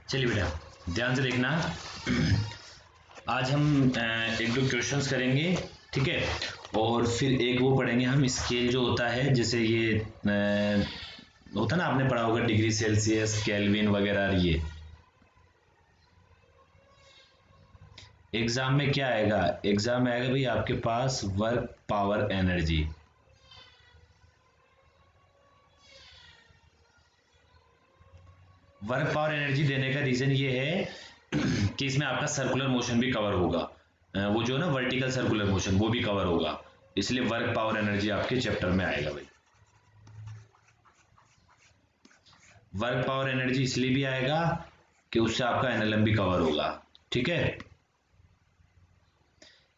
चलिए बेटा ध्यान से देखना। आज हम एक दो क्वेश्चंस करेंगे, ठीक है। और फिर एक वो पढ़ेंगे हम स्केल जो होता है, जैसे ये होता ना, आपने पढ़ा होगा डिग्री सेल्सियस, केल्विन वगैरह। ये एग्जाम में क्या आएगा, एग्जाम में आएगा भाई आपके पास work power energy. Work power energy देने का रीजन ये है कि इसमें आपका सर्कुलर मोशन भी कवर होगा, वो जो है ना वर्टिकल सर्कुलर मोशन, वो भी कवर होगा, इसलिए वर्क पावर एनर्जी आपके चैप्टर में आएगा भाई। वर्क पावर एनर्जी इसलिए भी आएगा कि उससे आपका एनएलएम भी कवर होगा, ठीक है।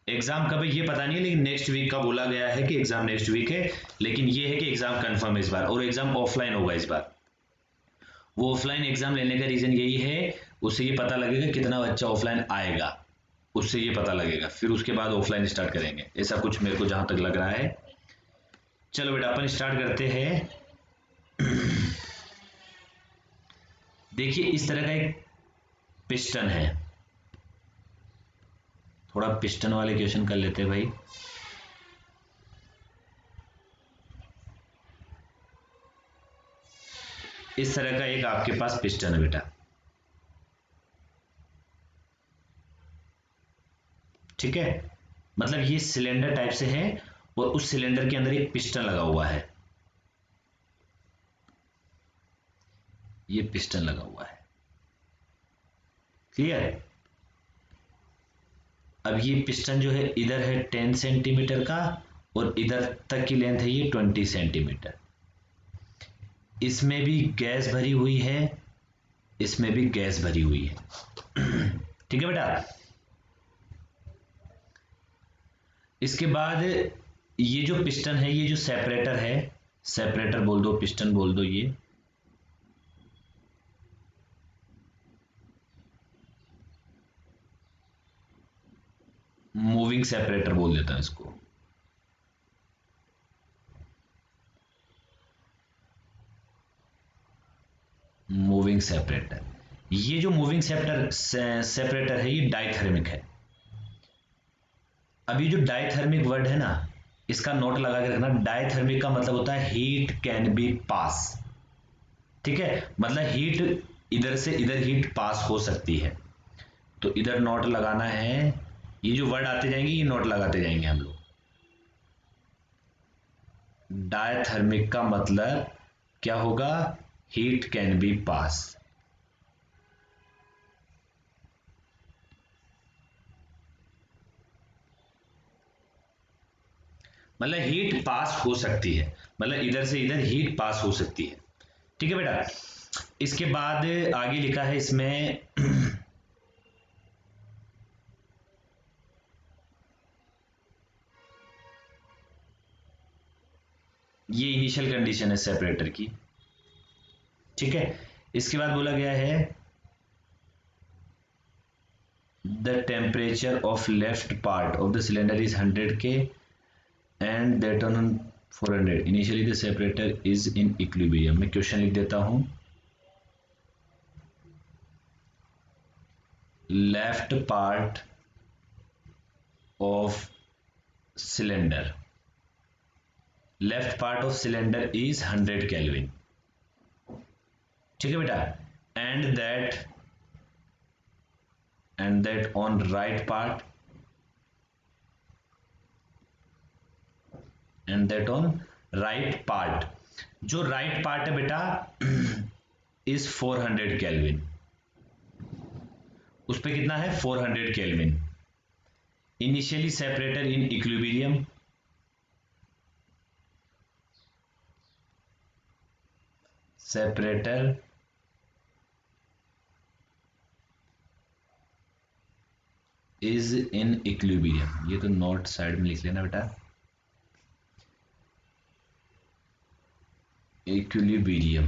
एग्जाम कब है ये पता नहीं है, लेकिन नेक्स्ट वीक का बोला गया है कि एग्जाम नेक्स्ट वीक है, लेकिन ये है कि एग्जाम कंफर्म है इस बार, और एग्जाम ऑफलाइन होगा इस बार। वो ऑफलाइन एग्जाम लेने का रीजन यही है, उससे ये पता लगेगा कितना बच्चा ऑफलाइन आएगा, उससे ये पता लगेगा, फिर उसके बाद ऑफलाइन स्टार्ट करेंगे, ऐसा कुछ मेरे को जहां तक लग रहा है। चलो बेटा अपन स्टार्ट करते हैं। देखिए इस तरह का एक पिस्टन है, थोड़ा पिस्टन वाले क्वेश्चन कर लेते हैं भाई। इस तरह का एक आपके पास पिस्टन है बेटा, ठीक है। मतलब ये सिलेंडर टाइप से है और उस सिलेंडर के अंदर एक पिस्टन लगा हुआ है, ये पिस्टन लगा हुआ है, क्लियर। अब ये पिस्टन जो है इधर है 10 सेंटीमीटर का और इधर तक की लेंथ है ये 20 सेंटीमीटर। इसमें भी गैस भरी हुई है, इसमें भी गैस भरी हुई है, ठीक है बेटा। इसके बाद ये जो पिस्टन है, ये जो सेपरेटर है, सेपरेटर बोल दो, पिस्टन बोल दो, ये मूविंग सेपरेटर बोल देता हूं इसको। मूविंग सेपरेटर, ये जो मूविंग सेपरेटर है ये डाइथर्मिक है। अभी जो डाइथर्मिक वर्ड है ना, इसका नोट लगा के रखना। डाइथर्मिक का मतलब होता है हीट कैन बी पास, ठीक है। मतलब हीट इधर से इधर हीट पास हो सकती है, तो इधर नोट लगाना है। ये जो वर्ड आते जाएंगे ये नोट लगाते जाएंगे हम लोग। डायथर्मिक का मतलब क्या होगा, हीट कैन बी पास। मतलब हीट पास हो सकती है, मतलब इधर से इधर हीट पास हो सकती है, ठीक है बेटा। इसके बाद आगे लिखा है इसमें ये इनिशियल कंडीशन है सेपरेटर की, ठीक है। इसके बाद बोला गया है the temperature of left part of the cylinder is 100 K and that on 400 initially the separator is in equilibrium. मैं क्वेश्चन लिख देता हूं, left part of cylinder, left part of cylinder is 100 kelvin, ठीक है बेटा। And that on right part, and that on right part, जो right part है बेटा इज 400 केल्विन, उस पे कितना है 400 kelvin. Initially separator in equilibrium, separator is in equilibrium, ये तो नोट साइड में लिख लेना बेटा, इक्विलिब्रियम,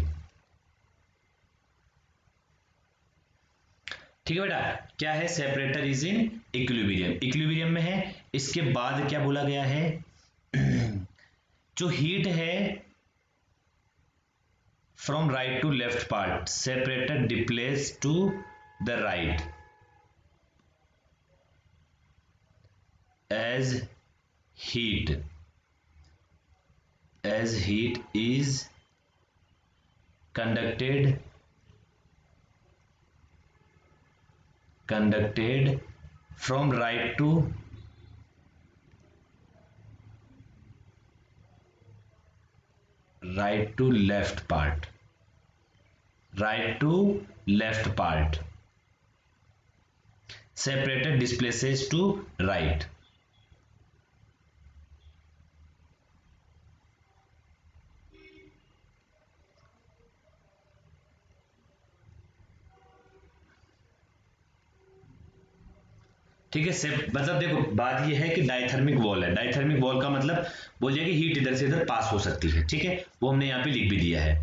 ठीक है बेटा। क्या है, separator is in equilibrium, equilibrium में है। इसके बाद क्या बोला गया है, जो हीट है from right to left part, separator displace to the right as heat is conducted from right to left part, separator displaces to right. ठीक है, मतलब देखो बात ये है कि डायथर्मिक वॉल है, डायथर्मिक वॉल का मतलब बोल जाए कि हीट इधर से इधर पास हो सकती है, ठीक है, वो हमने यहाँ पे लिख भी दिया है।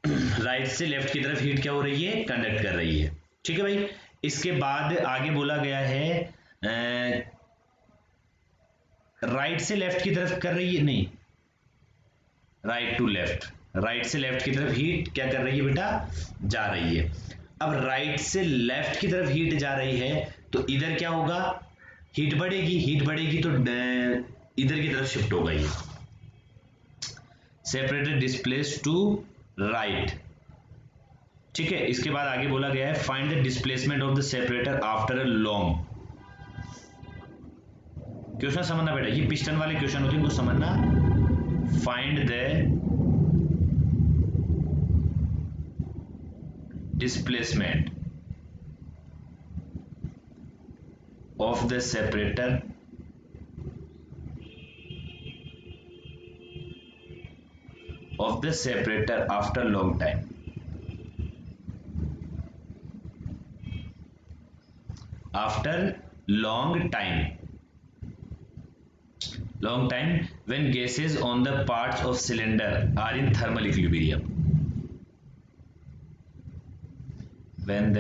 राइट से लेफ्ट की तरफ हीट क्या हो रही है, कंडक्ट कर रही है, ठीक है भाई। इसके बाद आगे बोला गया है राइट से लेफ्ट की तरफ कर रही है, नहीं, राइट टू लेफ्ट, राइट से लेफ्ट की तरफ हीट क्या कर रही है बेटा, जा रही है। अब राइट से लेफ्ट की तरफ हीट जा रही है तो इधर क्या होगा, हीट बढ़ेगी तो इधर की तरफ शिफ्ट होगा ये, सेपरेटर डिस्प्लेस टू राइट, ठीक है। इसके बाद आगे बोला गया है find the displacement of the separator after a long. Question समझना बेटा, ये पिस्टन वाले क्वेश्चन होते हैं, इनको समझना। Find the displacement of the separator after long time, when gases on the parts of cylinder are in thermal equilibrium, when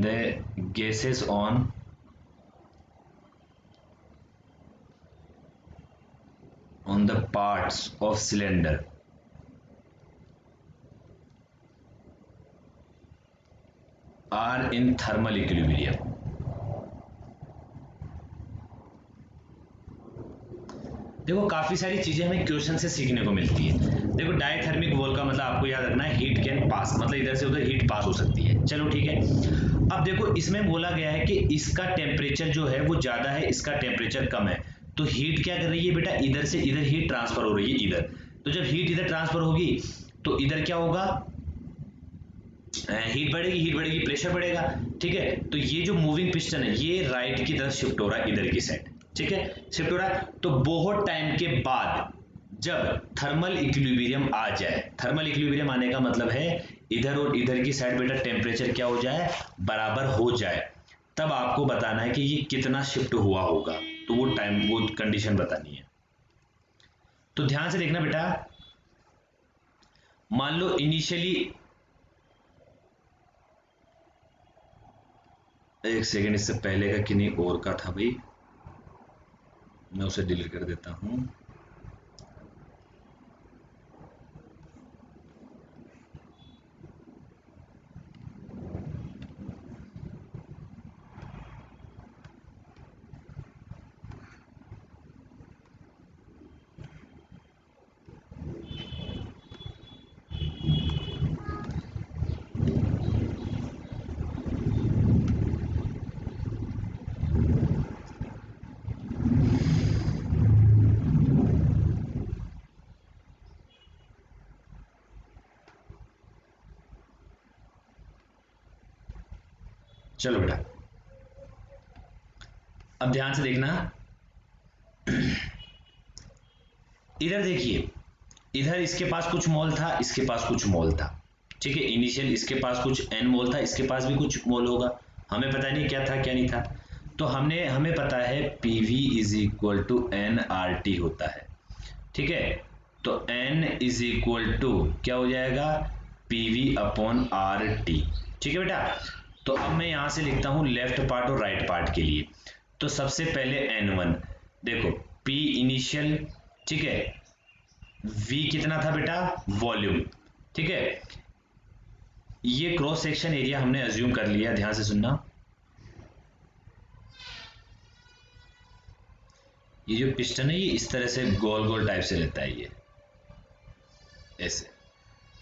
the gases on the parts of cylinder are in thermal equilibrium। देखो काफी सारी चीजें हमें question से सीखने को मिलती है। देखो डायथर्मिक वॉल का मतलब आपको याद रखना है हीट कैन पास, मतलब इधर से उधर हीट पास हो सकती है, चलो ठीक है। अब देखो इसमें बोला गया है कि इसका टेम्परेचर जो है वो ज्यादा है, इसका टेम्परेचर कम है, तो हीट क्या कर रही है बेटा, इधर से इधर हीट ट्रांसफर हो रही है इधर, तो जब हीट इधर ट्रांसफर होगी तो इधर क्या होगा, हीट बढ़ेगी, प्रेशर बढ़ेगा, ठीक है। तो ये जो मूविंग पिस्टन है ये राइट की तरफ शिफ्ट हो रहा है, इधर की साइड, ठीक है, शिफ्ट हो रहा है। तो बहुत टाइम के बाद जब थर्मल इक्विलिब्रियम आ जाए, थर्मल इक्विलिब्रियम आने का मतलब है इधर और इधर की साइड बेटा टेम्परेचर क्या हो जाए, बराबर हो जाए, तब आपको बताना है कि ये कितना शिफ्ट हुआ होगा, तो वो टाइम वो कंडीशन बतानी है। तो ध्यान से देखना बेटा, मान लो इनिशियली, एक सेकेंड, इससे पहले का किन्हीं और का था भाई, मैं उसे डिलीट कर देता हूं। चलो बेटा अब ध्यान से देखना, इधर देखिए, इधर इसके पास कुछ मोल था, इसके पास कुछ मोल था, ठीक है, इनिशियल इसके पास कुछ n मोल था, इसके पास भी कुछ मोल होगा, हमें पता नहीं क्या था क्या नहीं था। तो हमें पता है PV is equal to nRT होता है, ठीक है। तो n इज इक्वल टू क्या हो जाएगा, PV अपॉन RT, ठीक है बेटा। तो अब मैं यहां से लिखता हूं लेफ्ट पार्ट और राइट पार्ट के लिए। तो सबसे पहले N1 देखो, P इनिशियल, ठीक है, V कितना था बेटा, वॉल्यूम। ठीक है, ये क्रॉस सेक्शन एरिया हमने अज्यूम कर लिया, ध्यान से सुनना। ये जो पिस्टन है ये इस तरह से गोल गोल टाइप से रहता है, ये ऐसे।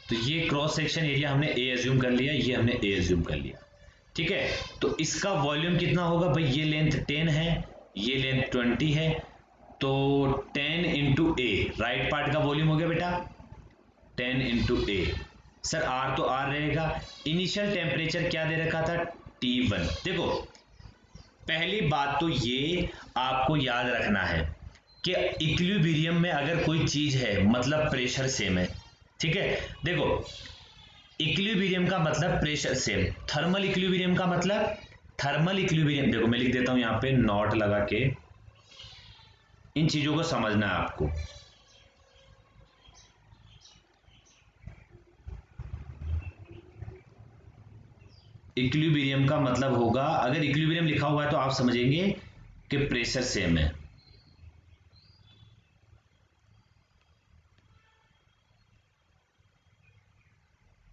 तो ये क्रॉस सेक्शन एरिया हमने ए अज्यूम कर लिया, ये हमने ए अज्यूम कर लिया। ठीक है, तो इसका वॉल्यूम कितना होगा भाई, ये लेंथ 10 है, ये लेंथ 20 है, तो 10 इंटू ए, राइट पार्ट का वॉल्यूम हो गया बेटा 10 इंटू ए। सर आर तो आर रहेगा। इनिशियल टेम्परेचर क्या दे रखा था, T1। देखो पहली बात तो ये आपको याद रखना है कि इक्विलिब्रियम में अगर कोई चीज है मतलब प्रेशर सेम है। ठीक है, देखो इक्विलिब्रियम का मतलब प्रेशर सेम, थर्मल इक्विलिब्रियम का मतलब, थर्मल इक्विलिब्रियम देखो मैं लिख देता हूं यहां पे नॉट लगा के, इन चीजों को समझना है आपको। इक्विलिब्रियम का मतलब होगा, अगर इक्विलिब्रियम लिखा हुआ है तो आप समझेंगे कि प्रेशर सेम है।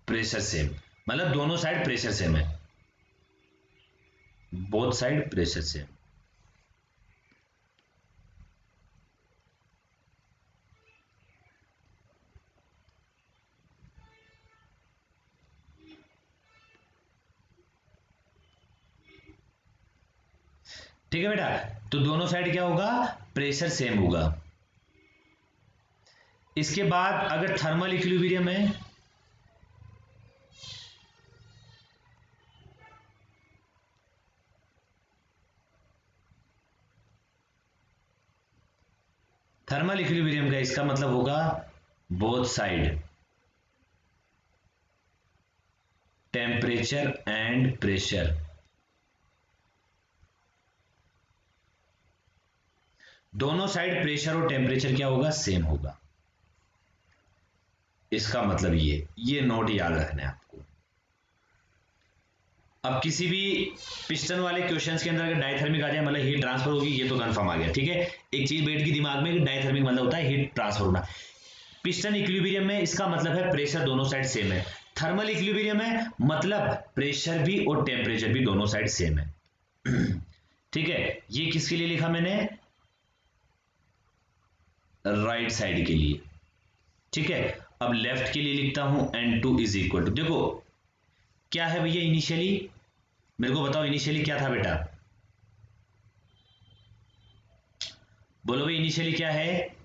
प्रेशर सेम मतलब दोनों साइड प्रेशर सेम है, बोथ साइड प्रेशर सेम। ठीक है बेटा, तो दोनों साइड क्या होगा, प्रेशर सेम होगा। इसके बाद अगर थर्मल इक्विलिब्रियम है, थर्मल इक्विलिब्रियम का इसका मतलब होगा both side temperature and pressure, दोनों साइड प्रेशर और टेम्परेचर क्या होगा, सेम होगा। इसका मतलब ये नोट याद रखना है आपको। अब किसी भी पिस्टन वाले क्वेश्चंस के अंदर अगर डायथर्मिक आ जाए मतलब हीट ट्रांसफर होगी, ये तो कंफर्म आ गया। ठीक है, एक चीज बैठ की दिमाग में कि डायथर्मिक मतलब होता है हीट ट्रांसफर होना। पिस्टन इक्विलिब्रियम में इसका मतलब है प्रेशर दोनों साइड सेम है। थर्मल इक्विलिब्रियम है मतलब प्रेशर भी और टेम्परेचर भी दोनों साइड सेम है। ठीक है, ये किसके लिए लिखा मैंने, राइट साइड के लिए। ठीक है, अब लेफ्ट के लिए लिखता हूं N2 इज इक्वल टू, देखो क्या है भैया इनिशियली, मेरे को बताओ इनिशियली क्या था बेटा, बोलो भाई इनिशियली क्या है,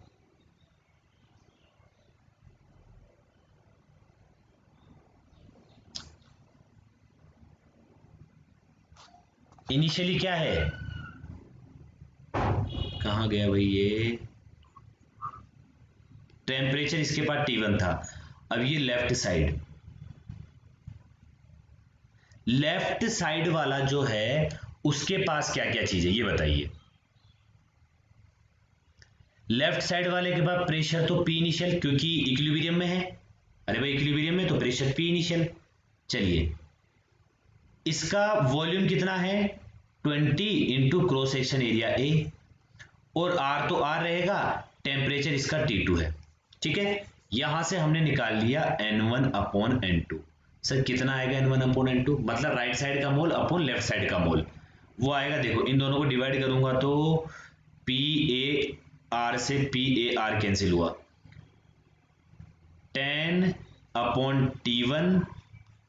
इनिशियली क्या है, कहां गया भाई ये, टेम्परेचर इसके पास T1 था। अब ये लेफ्ट साइड, लेफ्ट साइड वाला जो है उसके पास क्या क्या चीज है ये बताइए। लेफ्ट साइड वाले के पास प्रेशर तो P इनिशियल क्योंकि इक्विलिब्रियम में है, अरे भाई इक्विलिब्रियम में तो प्रेशर P इनिशियल। चलिए इसका वॉल्यूम कितना है 20 into cross section area A, और R तो R रहेगा, टेम्परेचर इसका T2 है। ठीक है, यहां से हमने निकाल लिया N1 अपॉन N2। सर कितना आएगा N1 अपॉन N2, मतलब राइट साइड का मोल अपॉन लेफ्ट साइड का मोल, वो आएगा देखो इन दोनों को डिवाइड करूंगा तो PAR से PAR कैंसिल हुआ, 10 अपॉन T1,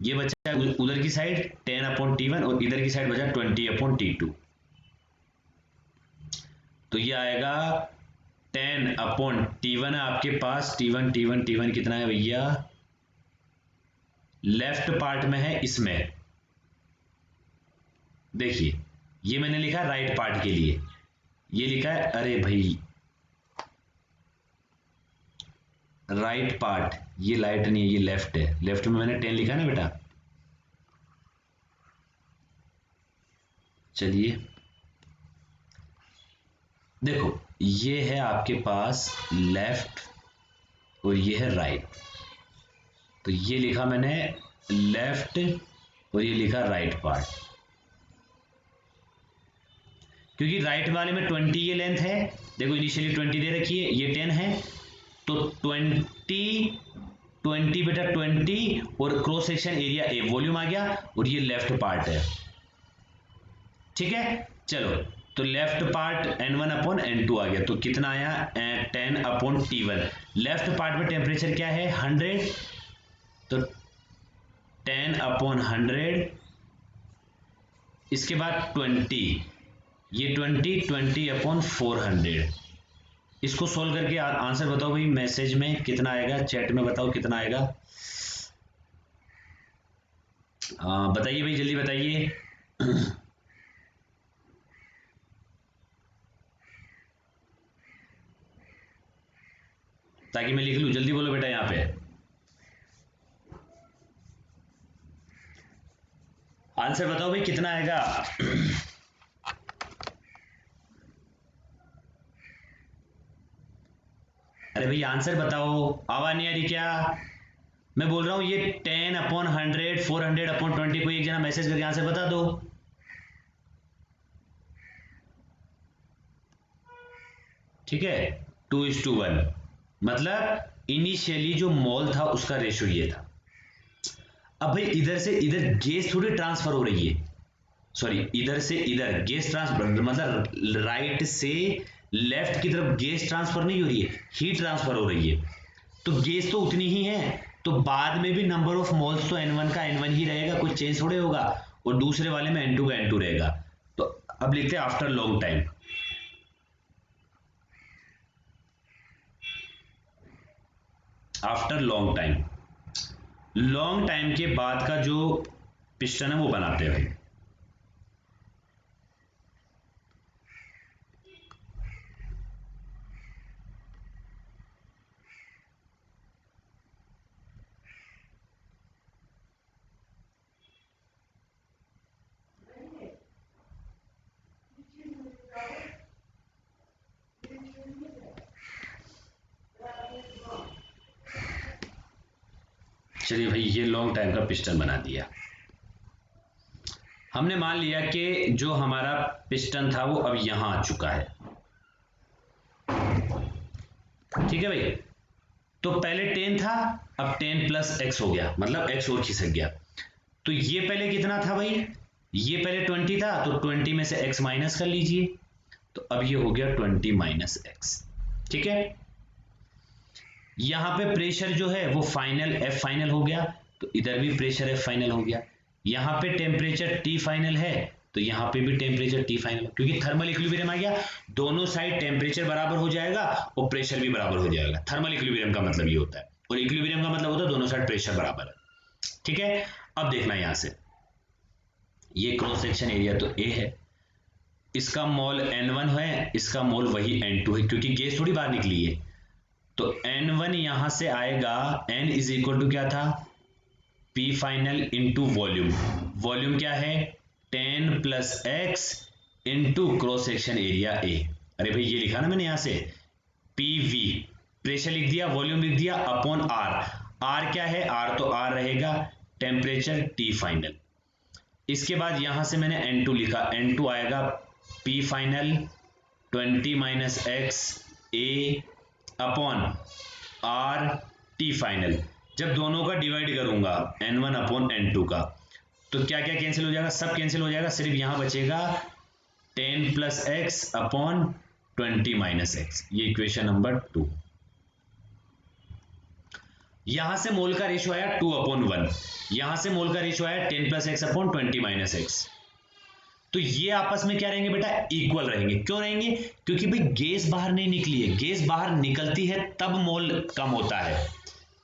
ये बचा उधर की साइड 10 अपॉन T1 और इधर की साइड बचा 20 अपॉन T2, तो ये आएगा 10 अपॉन T1 है आपके पास, T1 कितना है भैया, लेफ्ट पार्ट में है इसमें, देखिए ये मैंने लिखा राइट पार्ट के लिए, ये लिखा है, अरे भाई राइट पार्ट, ये राइट नहीं है ये लेफ्ट है, लेफ्ट में मैंने 10 लिखा है ना बेटा। चलिए देखो ये है आपके पास लेफ्ट और ये है राइट, तो ये लिखा मैंने लेफ्ट और ये लिखा राइट पार्ट, क्योंकि राइट वाले में 20 ये लेंथ है, देखो इनिशियली 20 दे रखी है, ये 10 है, तो 20 बेटा 20 और cross section area A volume आ गया और ये लेफ्ट पार्ट है। ठीक है, चलो तो left part n1 upon n2 आ गया, तो कितना आया 10 अपॉन T1। लेफ्ट पार्ट में टेम्परेचर क्या है 100, तो 10 अपॉन 100, इसके बाद 20, ये 20 अपॉन 400। इसको सोल्व करके आंसर बताओ भाई, मैसेज में कितना आएगा, चैट में बताओ कितना आएगा। बताइए भाई जल्दी बताइए। ताकि मैं लिख लूं, जल्दी बोलो बेटा यहाँ पे। आंसर बताओ भाई कितना आएगा। अरे भाई आंसर बताओ, आवाज नहीं आ रही क्या? मैं बोल रहा हूं ये 10 अपॉन 100, 400 अपॉन 20, कोई एक जना मैसेज करके आंसर बता दो। ठीक है, 2:1, मतलब इनिशियली जो मोल था उसका रेशियो ये था। अब भाई इधर से इधर गैस थोड़ी ट्रांसफर हो रही है, सॉरी इधर से इधर गैस ट्रांसफर, मतलब राइट से लेफ्ट की तरफ गैस ट्रांसफर नहीं हो रही है, हीट ट्रांसफर हो रही है। तो गैस तो उतनी ही है, तो बाद में भी नंबर ऑफ मोल्स तो n1 का n1 ही रहेगा, कुछ चेंज थोड़े होगा, और दूसरे वाले में n2 का n2 रहेगा। तो अब लिखते हैं after long time. After long time, long time के बाद का जो पिस्टन है वो बनाते हैं भाई। चलिए भाई ये लॉन्ग टाइम का पिस्टन बना दिया। हमने मान लिया कि जो हमारा पिस्टन था वो अब यहां आ चुका है। ठीक है भाई, तो पहले 10 था, अब 10 प्लस एक्स हो गया, मतलब एक्स और खिसक गया। तो ये पहले कितना था भाई, ये पहले 20 था, तो 20 में से x माइनस कर लीजिए, तो अब ये हो गया 20 माइनस एक्स। ठीक है, यहां पे प्रेशर जो है वो फाइनल F फाइनल हो गया, तो इधर भी प्रेशर F फाइनल हो गया। यहां पे टेम्परेचर T फाइनल है, तो यहां पे भी टेम्परेचर T फाइनल, क्योंकि थर्मल इक्विलिब्रियम आ गया, दोनों साइड टेम्परेचर बराबर हो जाएगा और प्रेशर भी बराबर हो जाएगा। थर्मल इक्विलिब्रियम का मतलब ये होता है, और इक्विलिब्रियम का मतलब होता है दोनों साइड प्रेशर बराबर है। ठीक है, अब देखना यहां से, ये क्रॉस सेक्शन एरिया तो A है, इसका मोल N1 है, इसका मोल वही N2 है, क्योंकि गैस थोड़ी बाहर निकली है। तो N1 यहां से आएगा, N इज इक्वल टू क्या था, P final into volume. Volume क्या है 10 plus x into cross section area A। अरे भाई ये लिखा ना मैंने यहां से PV, प्रेशर लिख दिया, वॉल्यूम लिख दिया, अपॉन R। R क्या है, R तो R रहेगा, टेम्परेचर T फाइनल। इसके बाद यहां से मैंने N2 लिखा, N2 आएगा P final 20 minus x A upon R T final. जब दोनों का डिवाइड करूंगा N1 अपॉन N2 का, तो क्या क्या कैंसिल हो जाएगा, सब कैंसिल हो जाएगा, सिर्फ यहां बचेगा 10 plus x upon 20 minus x, ये इक्वेशन नंबर 2। यहां से मोल का रेशियो आया 2/1, यहां से मोल का रेशियो आया 10 plus x upon 20 minus x. तो ये आपस में क्या रहेंगे बेटा, इक्वल रहेंगे। क्यों रहेंगे, क्योंकि भाई गैस बाहर नहीं निकली है, गैस बाहर निकलती है तब मोल कम होता है।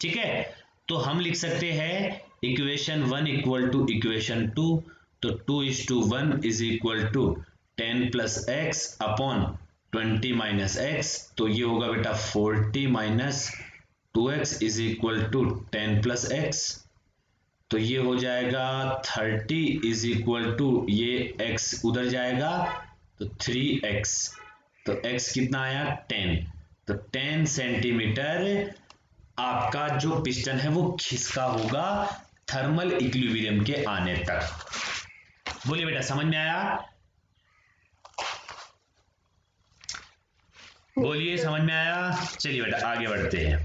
ठीक है, तो हम लिख सकते हैं इक्वेशन 1 इक्वल टू इक्वेशन 2, तो 2:1 is equal to 10 plus x upon 20 minus x, तो ये होगा बेटा 40 minus 2x is equal to 10 plus x, तो ये हो जाएगा 30 इज इक्वल टू, ये x उधर जाएगा तो 3x, तो x कितना आया 10, तो 10 सेंटीमीटर आपका जो पिस्टन है वो खिसका होगा थर्मल इक्विलिब्रियम के आने तक। बोलिए बेटा समझ में आया? बोलिए, समझ में आया? चलिए बेटा आगे बढ़ते हैं।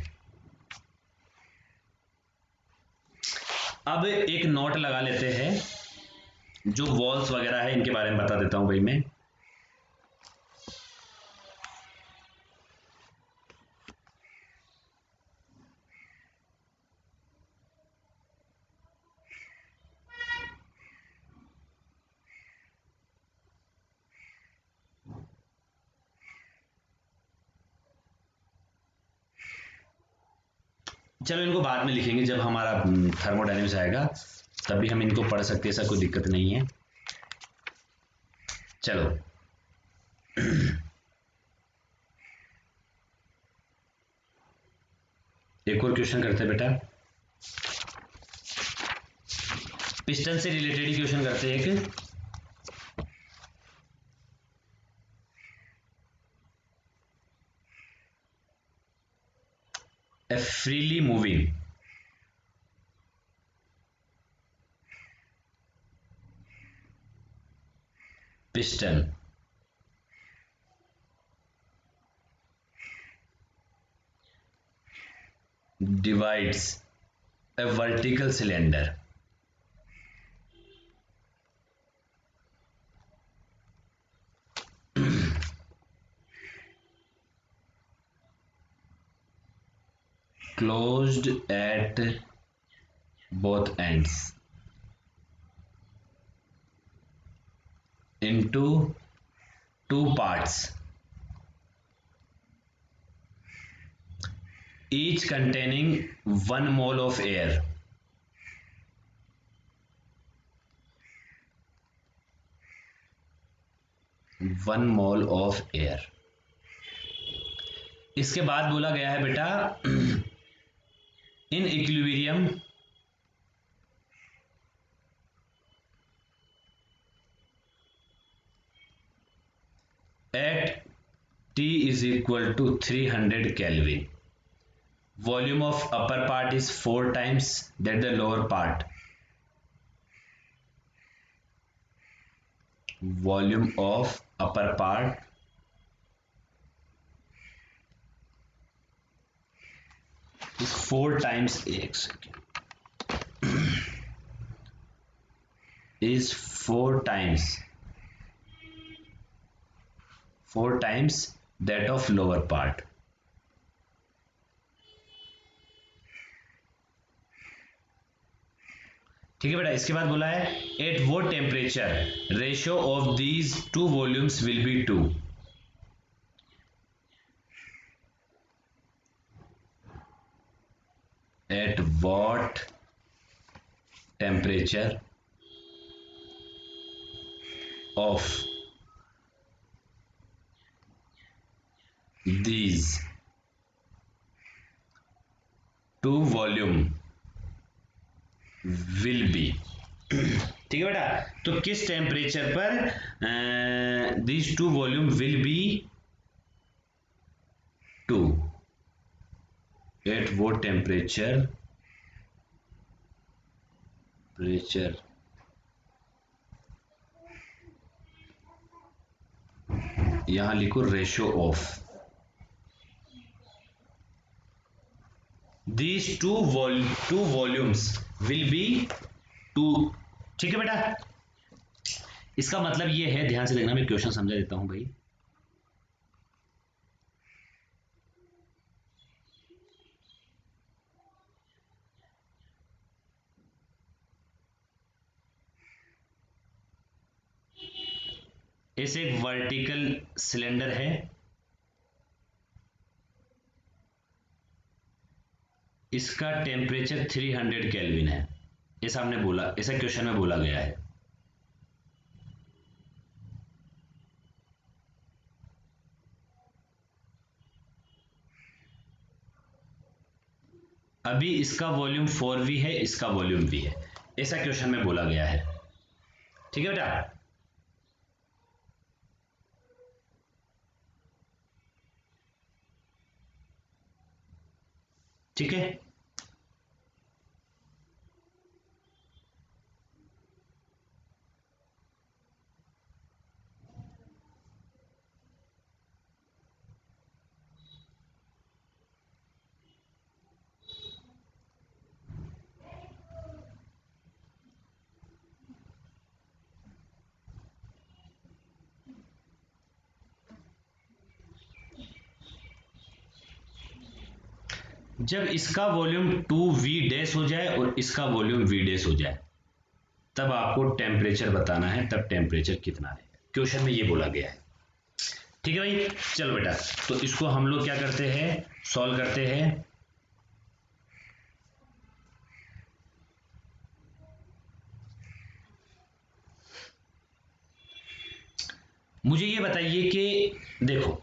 अब एक नोट लगा लेते हैं, जो वॉल्स वगैरह है इनके बारे में बता देता हूं भाई मैं। चलो इनको बाद में लिखेंगे जब हमारा थर्मोडायनेमिक्स आएगा, तभी हम इनको पढ़ सकते हैं, ऐसा कोई दिक्कत नहीं है। चलो एक और क्वेश्चन करते हैं बेटा, पिस्टन से रिलेटेड ही क्वेश्चन करते हैं एक। A freely moving piston divides a vertical cylinder closed at both ends into two parts, each containing 1 mole of air. One mole of air. इसके बाद बोला गया है बेटा in equilibrium at T is equal to 300 Kelvin. Volume of upper part is 4 times that the lower part. Volume of upper part is 4 times is 4 times that of lower part. ठीक है बेटा, इसके बाद बोला है एट वो temperature ratio of these two volumes will be 2। At what temperature of these two volume will be। ठीक है बेटा, तो किस टेम्परेचर पर these two volume will be 2। At वो टेम्परेचर यहां लिखो ratio of these two volumes will be 2। ठीक है बेटा, इसका मतलब ये है, ध्यान से देखना, मैं क्वेश्चन समझा देता हूं भाई। ऐसे एक वर्टिकल सिलेंडर है, इसका टेम्परेचर 300 केल्विन है, ऐसा हमने बोला, ऐसा क्वेश्चन में बोला गया है। अभी इसका वॉल्यूम 4 भी है, इसका वॉल्यूम भी है, ऐसा क्वेश्चन में बोला गया है। ठीक है बेटा, ठीक है। जब इसका वॉल्यूम 2V डैश हो जाए और इसका वॉल्यूम V डैश हो जाए, तब आपको टेम्परेचर बताना है, तब टेम्परेचर कितना रहेगा। क्वेश्चन में ये बोला गया है। ठीक है भाई, चलो बेटा, तो इसको हम लोग क्या करते हैं, सॉल्व करते हैं। मुझे ये बताइए कि देखो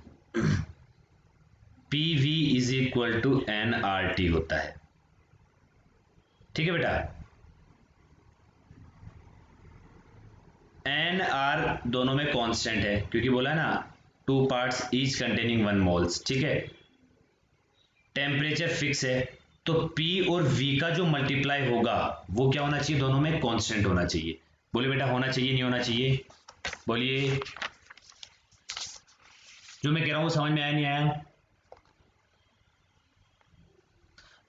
PV is equal to nRT होता है, ठीक है बेटा। nr दोनों में कांस्टेंट है, क्योंकि बोला ना 2 पार्ट्स ईच कंटेनिंग 1 मोल्स, ठीक है। टेम्परेचर फिक्स है, तो P और V का जो मल्टीप्लाई होगा वो क्या होना चाहिए, दोनों में कांस्टेंट होना चाहिए। बोलिए बेटा, होना चाहिए नहीं होना चाहिए, बोलिए। जो मैं कह रहा हूं समझ में आया नहीं आया।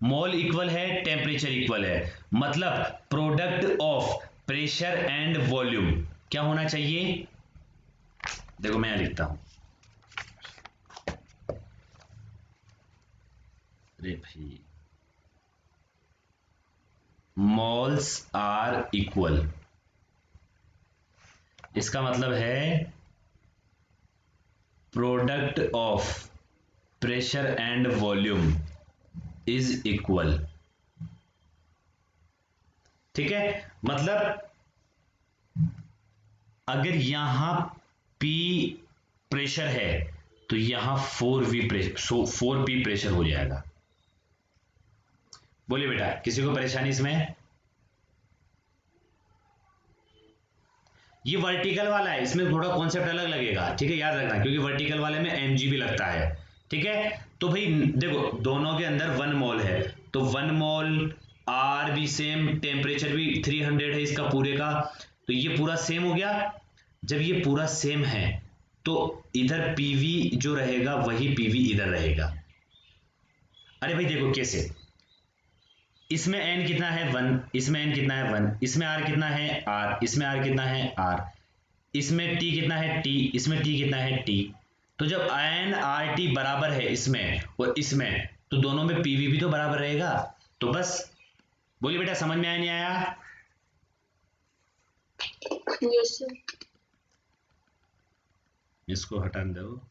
मोल इक्वल है, टेम्परेचर इक्वल है, मतलब product of pressure and volume क्या होना चाहिए। देखो मैं यहां लिखता हूं, अरे भाई, मोल्स आर इक्वल, इसका मतलब है product of pressure and volume is equal, ठीक है। मतलब अगर यहां P प्रेशर है तो यहां 4V प्रेशर, 4P प्रेशर हो जाएगा। बोलिए बेटा, किसी को परेशानी इसमें। ये वर्टिकल वाला है, इसमें थोड़ा कॉन्सेप्ट अलग लगेगा, ठीक है, याद रखना, क्योंकि वर्टिकल वाले में mg भी लगता है, ठीक है। तो भाई देखो, दोनों के अंदर 1 मोल है, तो 1 मोल, आर भी सेम, टेम्परेचर भी 300 है इसका पूरे का, तो ये पूरा सेम हो गया। जब ये पूरा सेम है तो इधर पीवी जो रहेगा वही पीवी इधर रहेगा। अरे भाई देखो कैसे, इसमें n कितना है 1, इसमें n कितना है 1, इसमें r कितना है r, इसमें r कितना है r, इसमें t कितना है t, इसमें t कितना है t। तो जब n r t बराबर है इसमें और इसमें, तो दोनों में pv भी तो बराबर रहेगा। तो बस, बोलिए बेटा, समझ में आया नहीं आया। Yes sir. इसको हटा दो।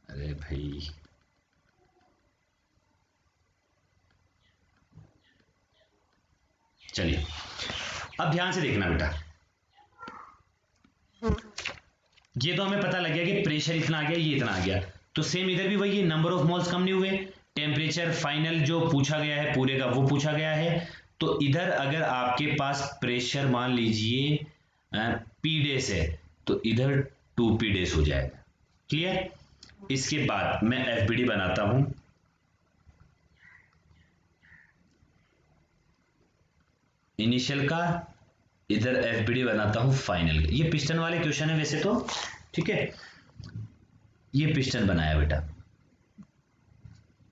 अरे भाई, चलिए अब ध्यान से देखना बेटा, ये तो हमें पता लग गया कि प्रेशर इतना आ गया, ये इतना आ गया, तो सेम इधर भी वही है, नंबर ऑफ मोल्स कम नहीं हुए, टेम्परेचर फाइनल जो पूछा गया है पूरे का वो पूछा गया है। तो इधर अगर आपके पास प्रेशर मान लीजिए पी डेस है, तो इधर 2P डेस हो जाएगा, क्लियर। इसके बाद मैं एफबीडी बनाता हूं, इनिशियल का, इधर एफबीडी बनाता हूं फाइनल का। ये पिस्टन वाले क्वेश्चन है वैसे तो, ठीक है। ये पिस्टन बनाया बेटा,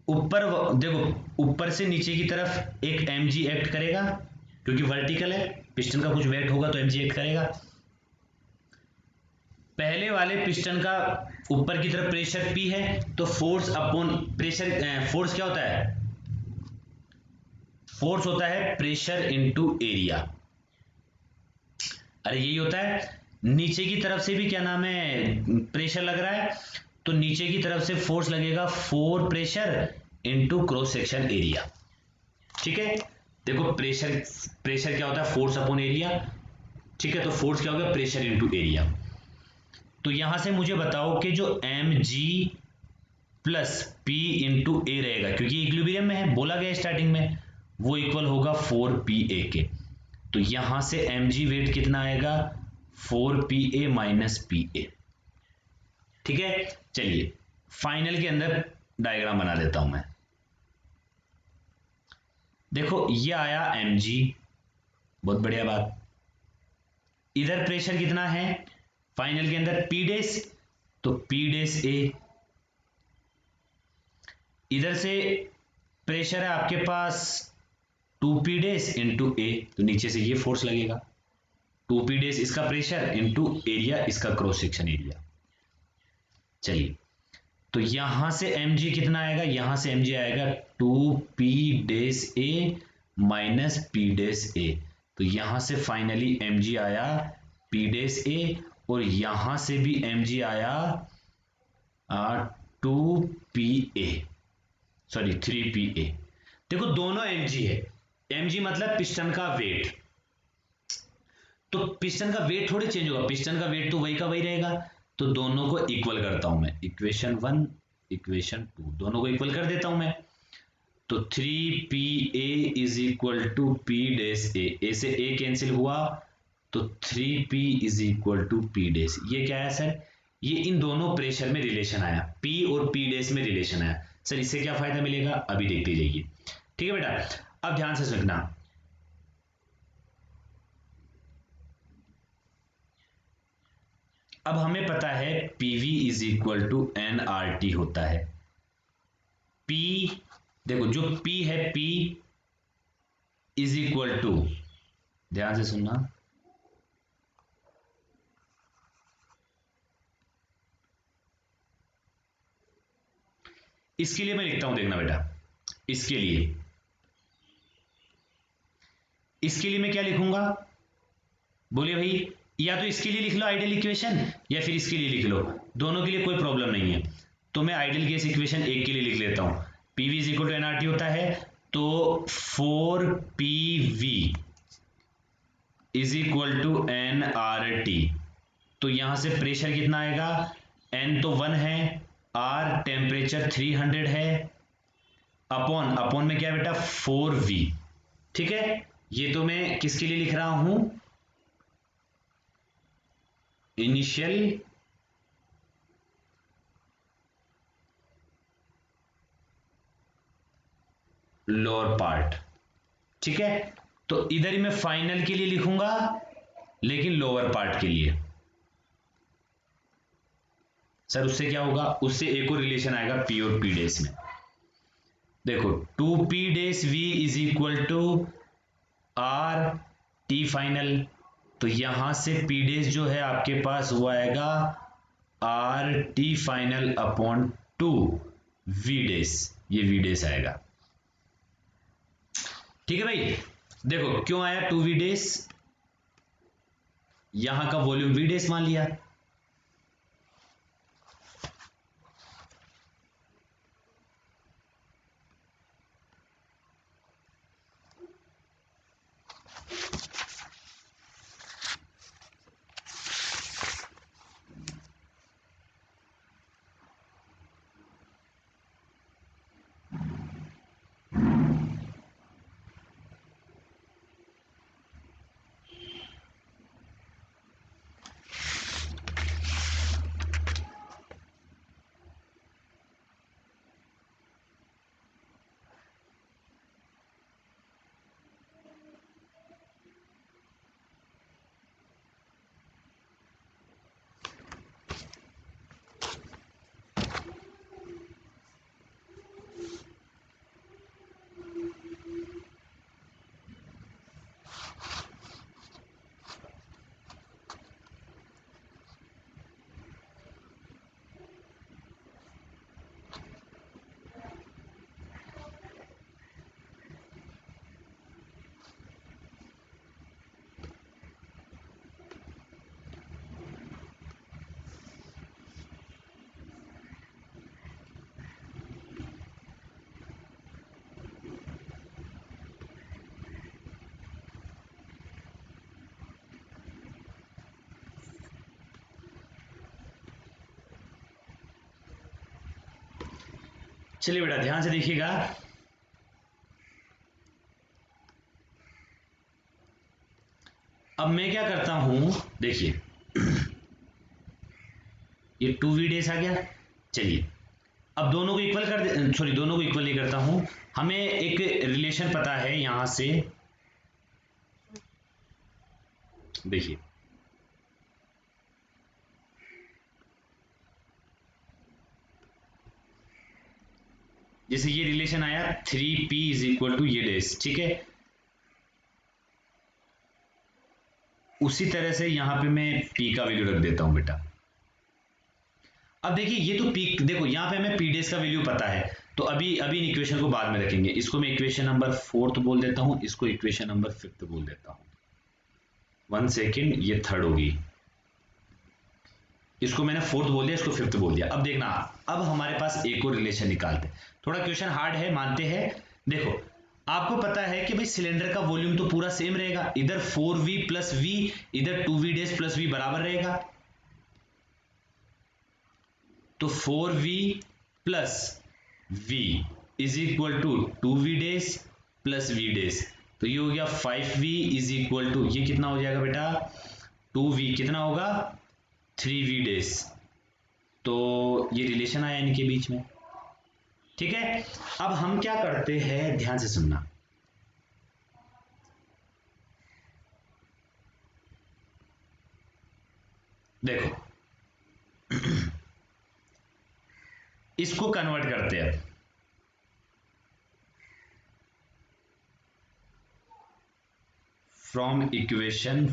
ऊपर देखो, ऊपर से नीचे की तरफ एक mg एक्ट करेगा, क्योंकि वर्टिकल है, पिस्टन का कुछ वेट होगा तो mg एक्ट करेगा। पहले वाले पिस्टन का ऊपर की तरफ प्रेशर P है, तो फोर्स अपॉन प्रेशर, फोर्स क्या होता है, फोर्स होता है प्रेशर इनटू एरिया। अरे यही होता है, नीचे की तरफ से भी क्या नाम है प्रेशर लग रहा है, तो नीचे की तरफ से फोर्स लगेगा 4 pressure into cross section area, ठीक है। देखो प्रेशर, प्रेशर क्या होता है, फोर्स अपॉन एरिया, ठीक है। तो फोर्स क्या होगा, प्रेशर इनटू एरिया। तो यहां से मुझे बताओ कि जो mg प्लस p इंटू ए रहेगा, क्योंकि इक्विलिब्रियम में है, बोला गया स्टार्टिंग में, वो इक्वल होगा 4pa के। तो यहां से mg वेट कितना आएगा, 4pa माइनस pa, ठीक है। चलिए फाइनल के अंदर डायग्राम बना देता हूं मैं। देखो ये आया mg, बहुत बढ़िया बात। इधर प्रेशर कितना है फाइनल के अंदर, p डेस, तो p डेस a, इधर से प्रेशर है आपके पास 2p डेस इंटू ए, तो नीचे से ये फोर्स लगेगा 2p डेस इसका प्रेशर इंटू एरिया इसका क्रॉस सेक्शन एरिया। चलिए तो यहां से mg कितना आएगा, यहां से mg आएगा 2p डेस ए माइनस p डेस ए, तो यहां से फाइनली mg आया p डेस ए और यहां से भी mg आया 2pa सॉरी 3pa। देखो दोनों mg है, mg मतलब पिस्टन का वेट, तो पिस्टन का वेट थोड़ी चेंज होगा, पिस्टन का वेट तो वही का वही रहेगा, तो दोनों को इक्वल करता हूं मैं, इक्वेशन 1 इक्वेशन 2 दोनों को इक्वल कर देता हूं मैं, तो 3pa is equal to p dash a से a कैंसिल हुआ तो 3p is equal to p dash. ये क्या है सर, ये इन दोनों प्रेशर में रिलेशन आया, p और p डेस में रिलेशन आया। सर इससे क्या फायदा मिलेगा अभी देखते जाइए, ठीक है बेटा। अब ध्यान से सुनना, अब हमें पता है PV is equal to nRT होता है। P देखो जो P है P इज इक्वल टू, ध्यान से सुनना, इसके लिए मैं लिखता हूं, देखना बेटा, इसके लिए मैं क्या लिखूंगा, बोलिए भाई, या तो इसके लिए लिख लो आइडियल इक्वेशन या फिर इसके लिए लिख लो, दोनों के लिए कोई प्रॉब्लम नहीं है। तो मैं आइडियल केस इक्वेशन एक के लिए लिख लेता हूं, PV is equal to nRT होता है, तो 4pv is equal to NRT, तो यहां से प्रेशर कितना आएगा, n तो 1 है, r टेम्परेचर 300 है, अपॉन में क्या है बेटा 4v, ठीक है। ये तो मैं किसके लिए लिख रहा हूं, इनिशियल लोअर पार्ट, ठीक है। तो इधर ही मैं फाइनल के लिए लिखूंगा लेकिन लोअर पार्ट के लिए, सर उससे क्या होगा, उससे एक और रिलेशन आएगा पी और पी डेस में। देखो 2p dash v is equal to R T final, तो यहां से p डेस जो है आपके पास वो आएगा are T final upon 2 v डेस, ये v डेस आएगा, ठीक है भाई। देखो क्यों आया 2v डेस, यहां का वॉल्यूम v डेस मान लिया, चलिए बेटा ध्यान से देखिएगा, अब मैं क्या करता हूं, देखिए ये 2v डेज आ गया, चलिए अब दोनों को इक्वल कर दे, सॉरी दोनों को इक्वल नहीं करता हूं, हमें एक रिलेशन पता है यहां से, देखिए जैसे ये रिलेशन आया 3p इज इक्वल टू ये डेज, ठीक है। उसी तरह से यहां पे मैं p का वैल्यू रख देता हूं बेटा। अब देखिए ये तो p, देखो यहां पे हमें p डेज का वैल्यू पता है, तो अभी अभी इन इक्वेशन को बाद में रखेंगे। इसको मैं इक्वेशन नंबर 4 बोल देता हूं, इसको इक्वेशन नंबर 5 बोल देता हूं। 1 सेकेंड, ये थर्ड होगी, इसको मैंने 4th बोल दिया, इसको 5th बोल दिया। अब देखना, अब हमारे पास एक और रिलेशन निकालते हैं। थोड़ा क्वेश्चन हार्ड है, मानते हैं। देखो आपको पता है कि भाई सिलेंडर का वॉल्यूम तो पूरा सेम रहेगा, इधर 4v प्लस v, इधर 2v डेज प्लस v बराबर रहेगा। तो 4v plus v is equal to 2v dash plus v dash, तो ये हो गया 5v इज इक्वल टू, ये कितना हो जाएगा बेटा 2v, कितना होगा 3v डेज। तो ये रिलेशन आया इनके बीच में, ठीक है। अब हम क्या करते हैं, ध्यान से सुनना। देखो इसको कन्वर्ट करते हैं। फ्रॉम इक्वेशन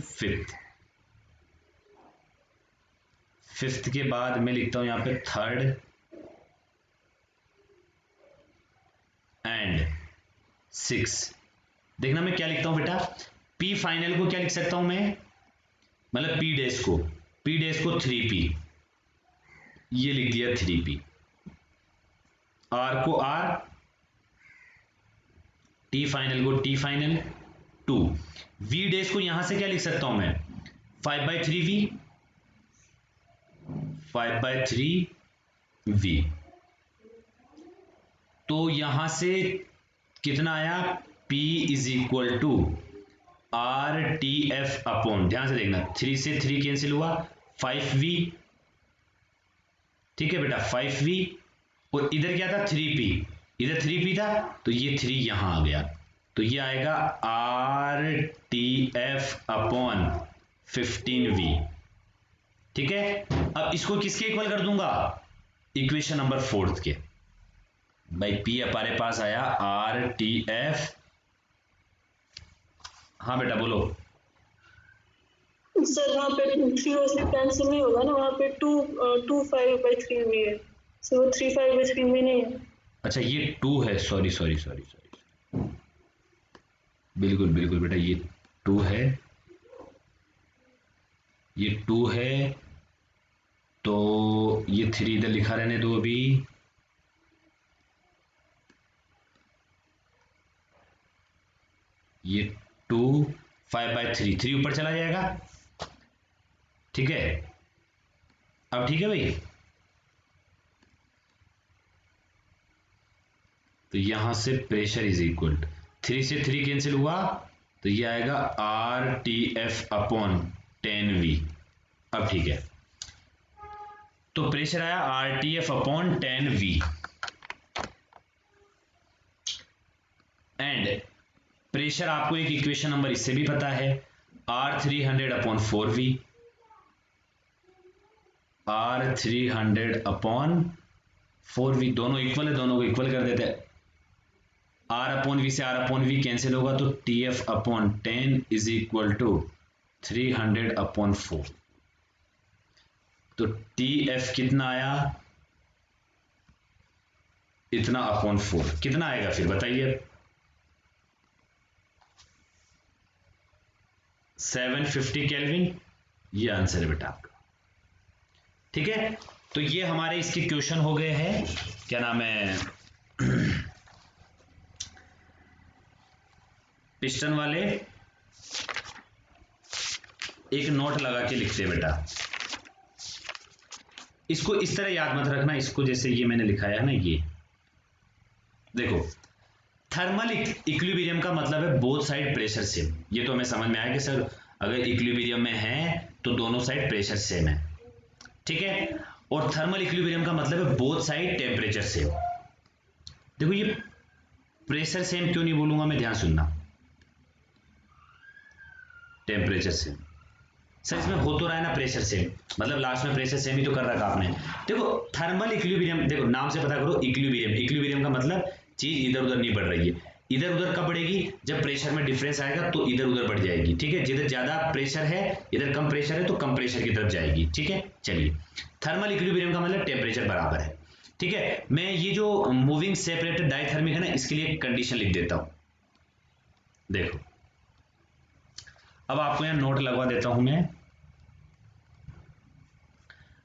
5th के बाद मैं लिखता हूं यहां पे 3rd एंड 6th। देखना मैं क्या लिखता हूं बेटा, p फाइनल को क्या लिख सकता हूं मैं, मतलब p डेज को 3p, ये लिख दिया 3p, r को r, t फाइनल को t फाइनल 2, v डेज को यहां से क्या लिख सकता हूं मैं 5/3v, 5/3v। तो यहां से कितना आया, p is equal to R T F upon, ध्यान से देखना 3 से 3 कैंसिल हुआ 5v, ठीक है बेटा 5v, और इधर क्या था 3p, इधर 3p था, तो ये 3 यहां आ गया, तो ये आएगा are T F upon 15v, ठीक है। अब इसको किसके इक्वल कर दूंगा, इक्वेशन नंबर 4 के। भाई p हमारे पास आया आर टी एफ, हाँ बेटा बोलो। सर वहाँ पे 3 वैसे कैंसिल नहीं होगा ना, वहाँ पे 2 5/3 भी है, सो 3 5/3 में नहीं है। अच्छा ये 2 है, सॉरी सॉरी सॉरी सॉरी, बिल्कुल बिल्कुल बेटा ये 2 है, ये 2 है, तो ये 3 इधर लिखा रहने दो अभी, ये 2 5/3, 3 ऊपर चला जाएगा, ठीक है। अब ठीक है भाई, तो यहां से प्रेशर इज इक्वल 3 से 3 कैंसिल हुआ, तो ये आएगा are T F upon 10v। अब ठीक है, तो प्रेशर आया are T F upon 10v, and pressure आपको एक इक्वेशन नंबर इससे भी पता है, R300 upon 4v, R300 upon 4v, दोनों इक्वल है, दोनों को इक्वल कर देते हैं। R अपॉन v से R अपॉन v कैंसिल होगा, तो TF upon 10 is equal to 300 upon 4, तो TF कितना आया, इतना अपॉन 4, कितना आएगा फिर बताइए, 750 केल्विन, ये आंसर है बेटा आपका, ठीक है। तो ये हमारे इसके क्वेश्चन हो गए हैं, क्या नाम है पिस्टन वाले। एक नोट लगा के लिखते हैं बेटा, इसको इस तरह याद मत रखना, इसको जैसे ये मैंने लिखाया है ना, ये देखो थर्मल इक्विलिब्रियम का मतलब है बोथ साइड प्रेशर सेम, ये तो हमें समझ में आया कि सर अगर इक्विलिब्रियम में है तो दोनों साइड प्रेशर सेम है, ठीक है। और थर्मल इक्विलिब्रियम का मतलब है बोथ साइड टेम्परेचर सेम। देखो ये प्रेशर सेम क्यों नहीं बोलूंगा मैं, ध्यान सुनना, टेम्परेचर सेम, सर इसमें हो तो रहा है ना प्रेशर सेम, मतलब लास्ट में प्रेशर सेम ही तो कर रखा आपने। देखो थर्मल इक्विलिब्रियम, देखो नाम से पता करो इक्विलिब्रियम, इक्विलिब्रियम का मतलब चीज इधर उधर नहीं बढ़ रही है। इधर उधर कब बढ़ेगी, जब प्रेशर में डिफरेंस आएगा तो इधर उधर बढ़ जाएगी, ठीक है। जिधर ज्यादा प्रेशर है, इधर कम प्रेशर है तो कम प्रेशर की तरफ जाएगी, ठीक है। चलिए थर्मल इक्विलिब्रियम का मतलब टेम्परेचर बराबर है, ठीक है। मैं ये जो मूविंग सेपरेटेड डाइथर्मिक है ना, इसके लिए एक कंडीशन लिख देता हूं। देखो अब आपको यहां नोट लगवा देता हूं मैं।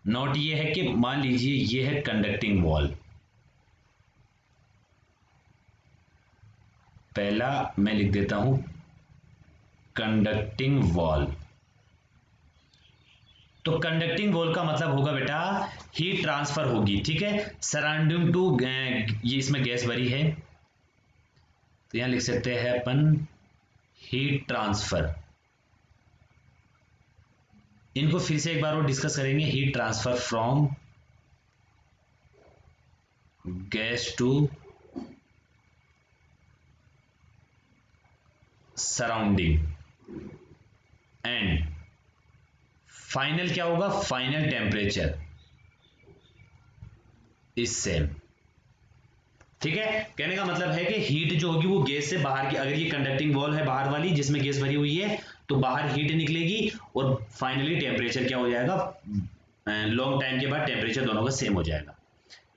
नोट ये है कि मान लीजिए ये है कंडक्टिंग वॉल। पहला मैं लिख देता हूं कंडक्टिंग वॉल। तो कंडक्टिंग वॉल का मतलब होगा बेटा हीट ट्रांसफर होगी, ठीक है, सराउंडिंग टू, ये इसमें गैस भरी है तो यहां लिख सकते हैं अपन हीट ट्रांसफर। इनको फिर से एक बार और डिस्कस करेंगे, heat transfer from gas to surrounding and final क्या होगा, फाइनल टेम्परेचर इज सेम, ठीक है। कहने का मतलब है कि हीट जो होगी वो गैस से बाहर की, अगर ये कंडक्टिंग वॉल है बाहर वाली जिसमें गैस भरी हुई है तो बाहर हीट निकलेगी और फाइनली टेम्परेचर क्या हो जाएगा, लॉन्ग टाइम के बाद टेम्परेचर दोनों का सेम हो जाएगा।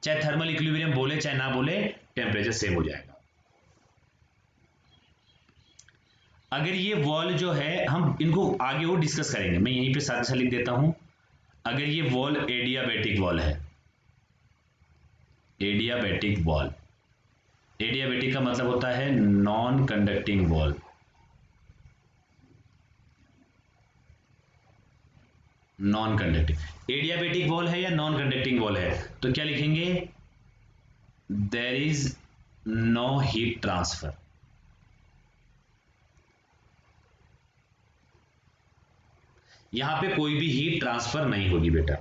चाहे थर्मल इक्विलिब्रियम बोले चाहे ना बोले, टेम्परेचर सेम हो जाएगा। अगर ये वॉल जो है, हम इनको आगे और डिस्कस करेंगे, मैं यहीं पे साथ साथ लिख देता हूं। अगर ये वॉल एडियाबैटिक वॉल है, एडियाबैटिक वॉल, एडियाबैटिक का मतलब होता है non conducting wall. Non conducting adiabatic wall है या नॉन कंडक्टिंग वॉल है, तो क्या लिखेंगे, there is no heat transfer. यहां पे कोई भी हीट ट्रांसफर नहीं होगी बेटा।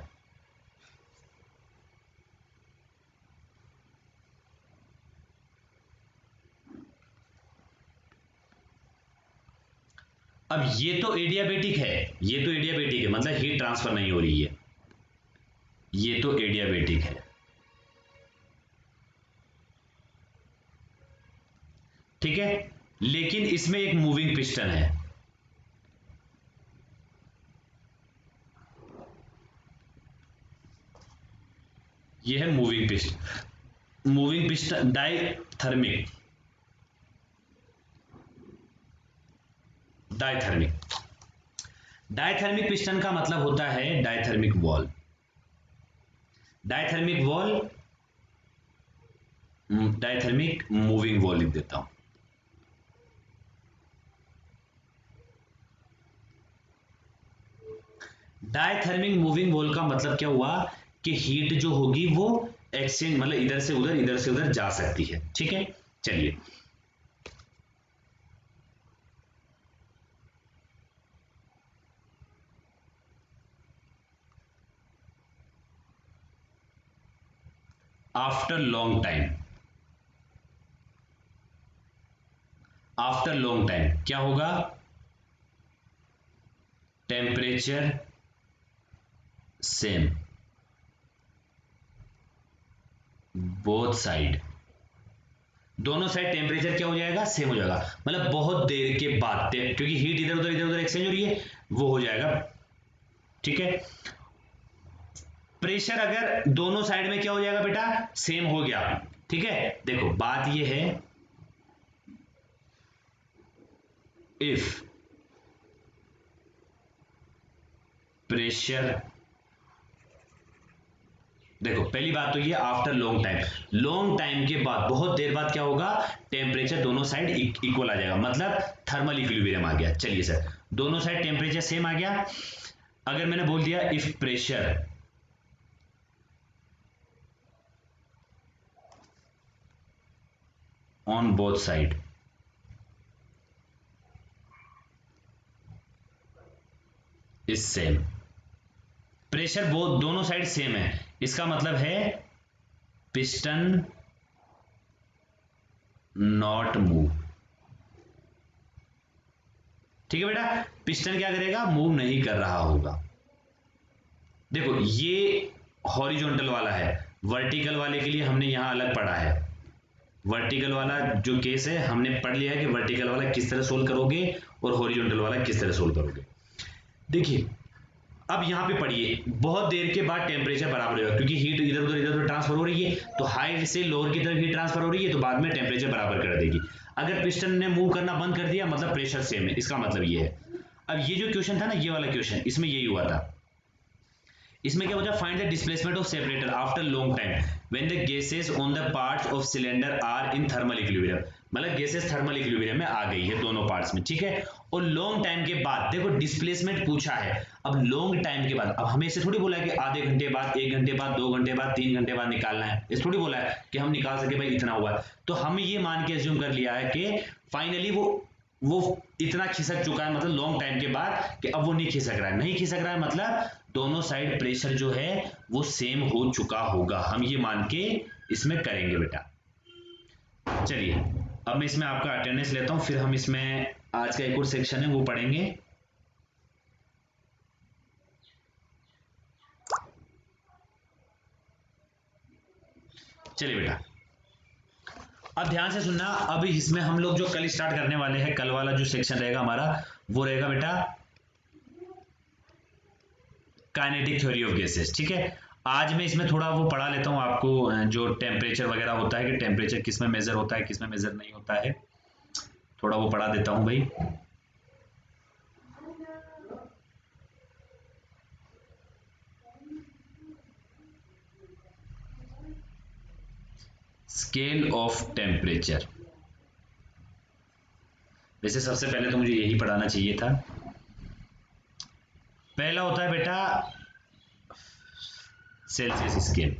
अब ये तो एडियाबैटिक है, ये तो एडियाबैटिक है मतलब हीट ट्रांसफर नहीं हो रही है, ये तो एडियाबैटिक है, ठीक है। लेकिन इसमें एक मूविंग पिस्टन है, ये है moving piston, moving piston diathermic, diathermic, diathermic piston का मतलब होता है diathermic wall. Diathermic wall, diathermic moving wall लिख देता हूं। डायथर्मिक मूविंग वॉल का मतलब क्या हुआ कि हीट जो होगी वो एक्सचेंज, मतलब इधर से उधर जा सकती है, ठीक है। चलिए after long time, after long time क्या होगा, टेम्परेचर सेम बोथ साइड, दोनों साइड टेम्परेचर क्या हो जाएगा, सेम हो जाएगा, मतलब बहुत देर के बाद, क्योंकि हीट इधर उधर एक्सचेंज हो रही है, वो हो जाएगा, ठीक है। प्रेशर अगर दोनों साइड में क्या हो जाएगा बेटा, सेम हो गया, ठीक है। देखो बात ये है, इफ प्रेशर, देखो पहली बात तो ये after long time, long time के बाद बहुत देर बाद क्या होगा, टेम्परेचर दोनों साइड इक्वल आ जाएगा, मतलब थर्मल इक्विलिब्रियम आ गया। चलिए सर दोनों साइड टेम्परेचर सेम आ गया। अगर मैंने बोल दिया if pressure on both side is same, pressure both दोनों साइड सेम है, इसका मतलब है पिस्टन नॉट मूव, ठीक है बेटा, पिस्टन क्या करेगा, मूव नहीं कर रहा होगा। देखो ये हॉरिजॉन्टल वाला है, वर्टिकल वाले के लिए हमने यहां अलग पढ़ा है। वर्टिकल वाला जो केस है हमने पढ़ लिया है कि वर्टिकल वाला किस तरह सोल्व करोगे और हॉरिजॉन्टल वाला किस तरह सोल्व करोगे। देखिए अब यहाँ पे पढ़िए, बहुत देर के बाद टेम्परेचर बराबर होगा, क्योंकि हीट इधर उधर ट्रांसफर हो रही है, तो हाई से लोअर की तरफ हीट ट्रांसफर हो रही है, तो बाद में टेम्परेचर बराबर कर देगी। अगर पिस्टन ने मूव करना बंद कर दिया मतलब प्रेशर सेम है, इसका मतलब ये है। अब ये जो क्वेश्चन था ना, ये वाला क्वेश्चन, इसमें यही हुआ था। इसमें क्या होता है, find the displacement of separator after long time when the gases on the parts of cylinder are in thermal equilibrium. मतलब गैसेस थर्मल इक्विलिब्रियम में आ गई है दोनों पार्ट्स में, ठीक है। और लॉन्ग टाइम के बाद देखो डिस्प्लेसमेंट पूछा है, अब लॉन्ग टाइम के बाद, अब हमें इसे थोड़ी बोला है कि आधे घंटे बाद, 1 घंटे बाद, 2 घंटे बाद, 3 घंटे बाद निकालना है, इस थोड़ी बोला है कि हम निकाल सके भाई इतना हुआ। तो हम ये मान के अज्यूम कर लिया है कि फाइनली वो इतना खिसक चुका है, मतलब लॉन्ग टाइम के बाद, कि अब वो नहीं खिसक रहा है। नहीं खिसक रहा है मतलब दोनों साइड प्रेशर जो है वो सेम हो चुका होगा, हम ये मान के इसमें करेंगे बेटा। चलिए अब मैं इसमें आपका अटेंडेंस लेता हूं, फिर हम इसमें आज का एक और सेक्शन है वो पढ़ेंगे। चलिए बेटा अब ध्यान से सुनना, अब इसमें हम लोग जो कल स्टार्ट करने वाले हैं, कल वाला जो सेक्शन रहेगा हमारा वो रहेगा बेटा काइनेटिक थ्योरी ऑफ गैसेस, ठीक है। आज मैं इसमें थोड़ा वो पढ़ा लेता हूं आपको, जो टेम्परेचर वगैरह होता है कि टेम्परेचर किस में मेजर होता है किस में मेजर नहीं होता है, थोड़ा वो पढ़ा देता हूं भाई। स्केल ऑफ टेम्परेचर, वैसे सबसे पहले तो मुझे यही पढ़ाना चाहिए था। पहला होता है बेटा सेल्सियस स्केल,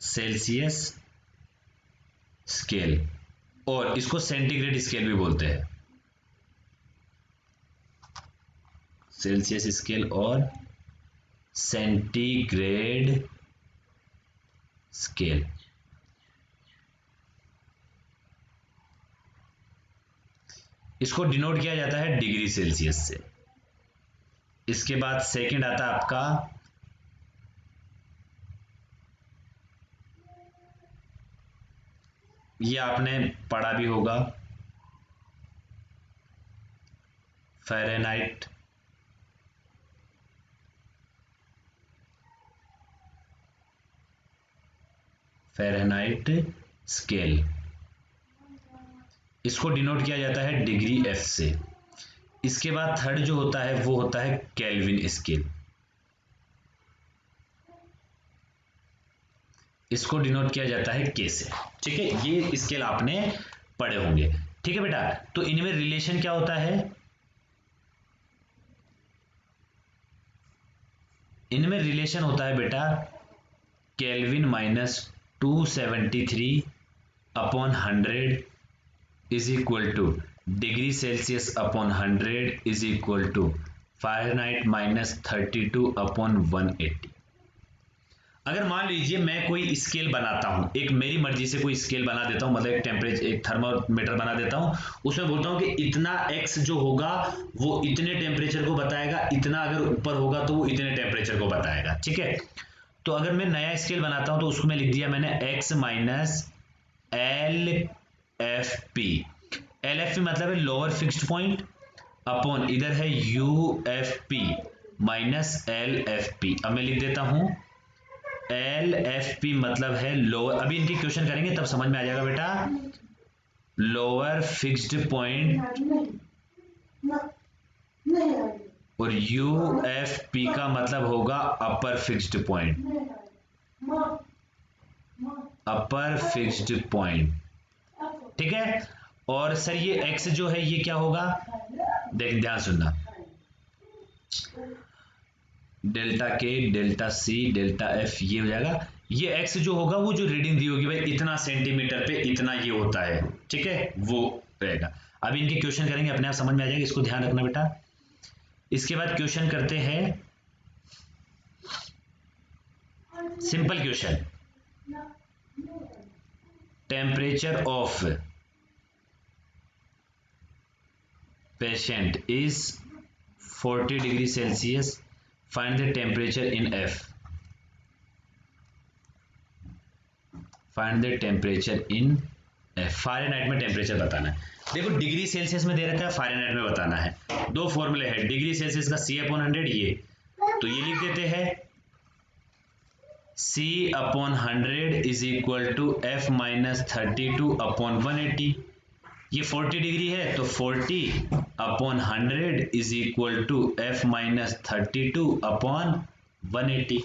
सेल्सियस स्केल, और इसको सेंटीग्रेड स्केल भी बोलते हैं, सेल्सियस स्केल और सेंटीग्रेड स्केल। इसको डिनोट किया जाता है डिग्री सेल्सियस से। इसके बाद सेकंड आता है आपका ये आपने पढ़ा भी होगा, फ़ारेनहाइट, फ़ारेनहाइट स्केल, इसको डिनोट किया जाता है डिग्री एफ से। इसके बाद थर्ड जो होता है वो होता है केल्विन स्केल, इसको डिनोट किया जाता है के से, ठीक है। ये स्केल आपने पढ़े होंगे, ठीक है बेटा। तो इनमें रिलेशन क्या होता है, इनमें रिलेशन होता है बेटा Kelvin minus 273 upon 100 is equal to degree Celsius upon 100 is equal to Fahrenheit minus 32 upon 180। अगर मान लीजिए मैं कोई स्केल बनाता हूं, एक मेरी मर्जी से कोई स्केल बना देता हूं, मतलब एक टेम्परेचर, एक थर्मामीटर बना देता हूं, उसमें बोलता हूं कि इतना एक्स जो होगा वो इतने टेम्परेचर को बताएगा, इतना अगर ऊपर होगा तो वो इतने टेम्परेचर को बताएगा, ठीक है। तो अगर मैं नया स्केल बनाता हूं तो उसको मैं लिख दिया मैंने x minus L F P. L F P मतलब है लोअर फिक्स्ड पॉइंट, अपॉन इधर है U F P minus L F P. अब मैं लिख देता हूं एल एफ पी मतलब है लोअर, अभी इनके क्वेश्चन करेंगे तब समझ में आ जाएगा बेटा, लोअर फिक्स्ड पॉइंट, और यू एफ पी का मतलब होगा अपर फिक्स्ड पॉइंट, अपर फिक्स्ड पॉइंट, ठीक है। और सर ये एक्स जो है ये क्या होगा, देख ध्यान सुनना, डेल्टा के, डेल्टा सी, डेल्टा एफ, ये हो जाएगा। ये एक्स जो होगा वो जो रीडिंग दी होगी भाई इतना सेंटीमीटर पे इतना ये होता है, ठीक है, वो रहेगा। अभी इनके क्वेश्चन करेंगे अपने आप समझ में आ जाएगा, इसको ध्यान रखना बेटा। इसके बाद क्वेश्चन करते हैं simple question, temperature of patient is 40 degree Celsius, find the temperature in F, find the temperature in F. Fahrenheit में टेम्परेचर बताना है। देखो डिग्री सेल्सियस में दे रखा है, फ़ारेनहाइट में बताना है। दो फॉर्मूले हैं, डिग्री सेल्सियस का C/100 ये, तो ये लिख देते हैं C/100 is equal to F minus 32/180। ये 40 डिग्री है तो 40/100 is equal to F minus 32/180।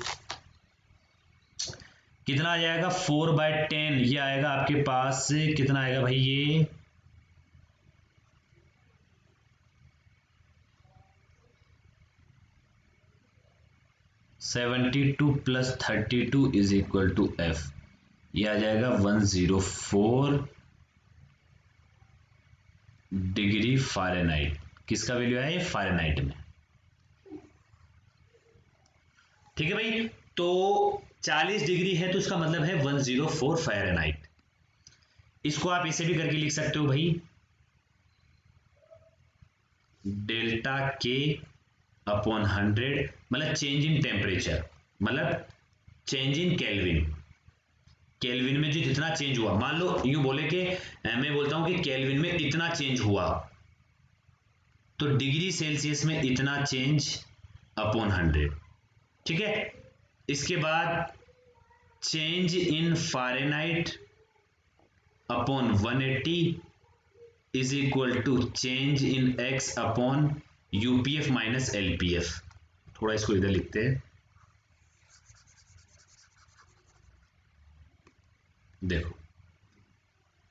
कितना आ जाएगा 4/10, ये आएगा आपके पास कितना आएगा भाई, ये 72 plus 32 is equal to F, ये आ जाएगा 104 डिग्री फ़ारेनहाइट। किसका वैल्यू है ये, फ़ारेनहाइट में। ठीक है भाई, तो 40 डिग्री है तो इसका मतलब है 104 फ़ारेनहाइट। इसको आप इसे भी करके लिख सकते हो भाई, डेल्टा के अपॉन 100, मतलब चेंज इन टेम्परेचर, मतलब चेंज इन केल्विन। केल्विन में जो जितना चेंज हुआ, मान लो यूं बोले कि मैं बोलता हूं कि केल्विन में इतना चेंज हुआ, तो डिग्री सेल्सियस में इतना चेंज अपॉन 100। ठीक है, इसके बाद change in Fahrenheit upon 180 is equal to change in X upon UPF minus LPF. थोड़ा इसको इधर लिखते हैं, देखो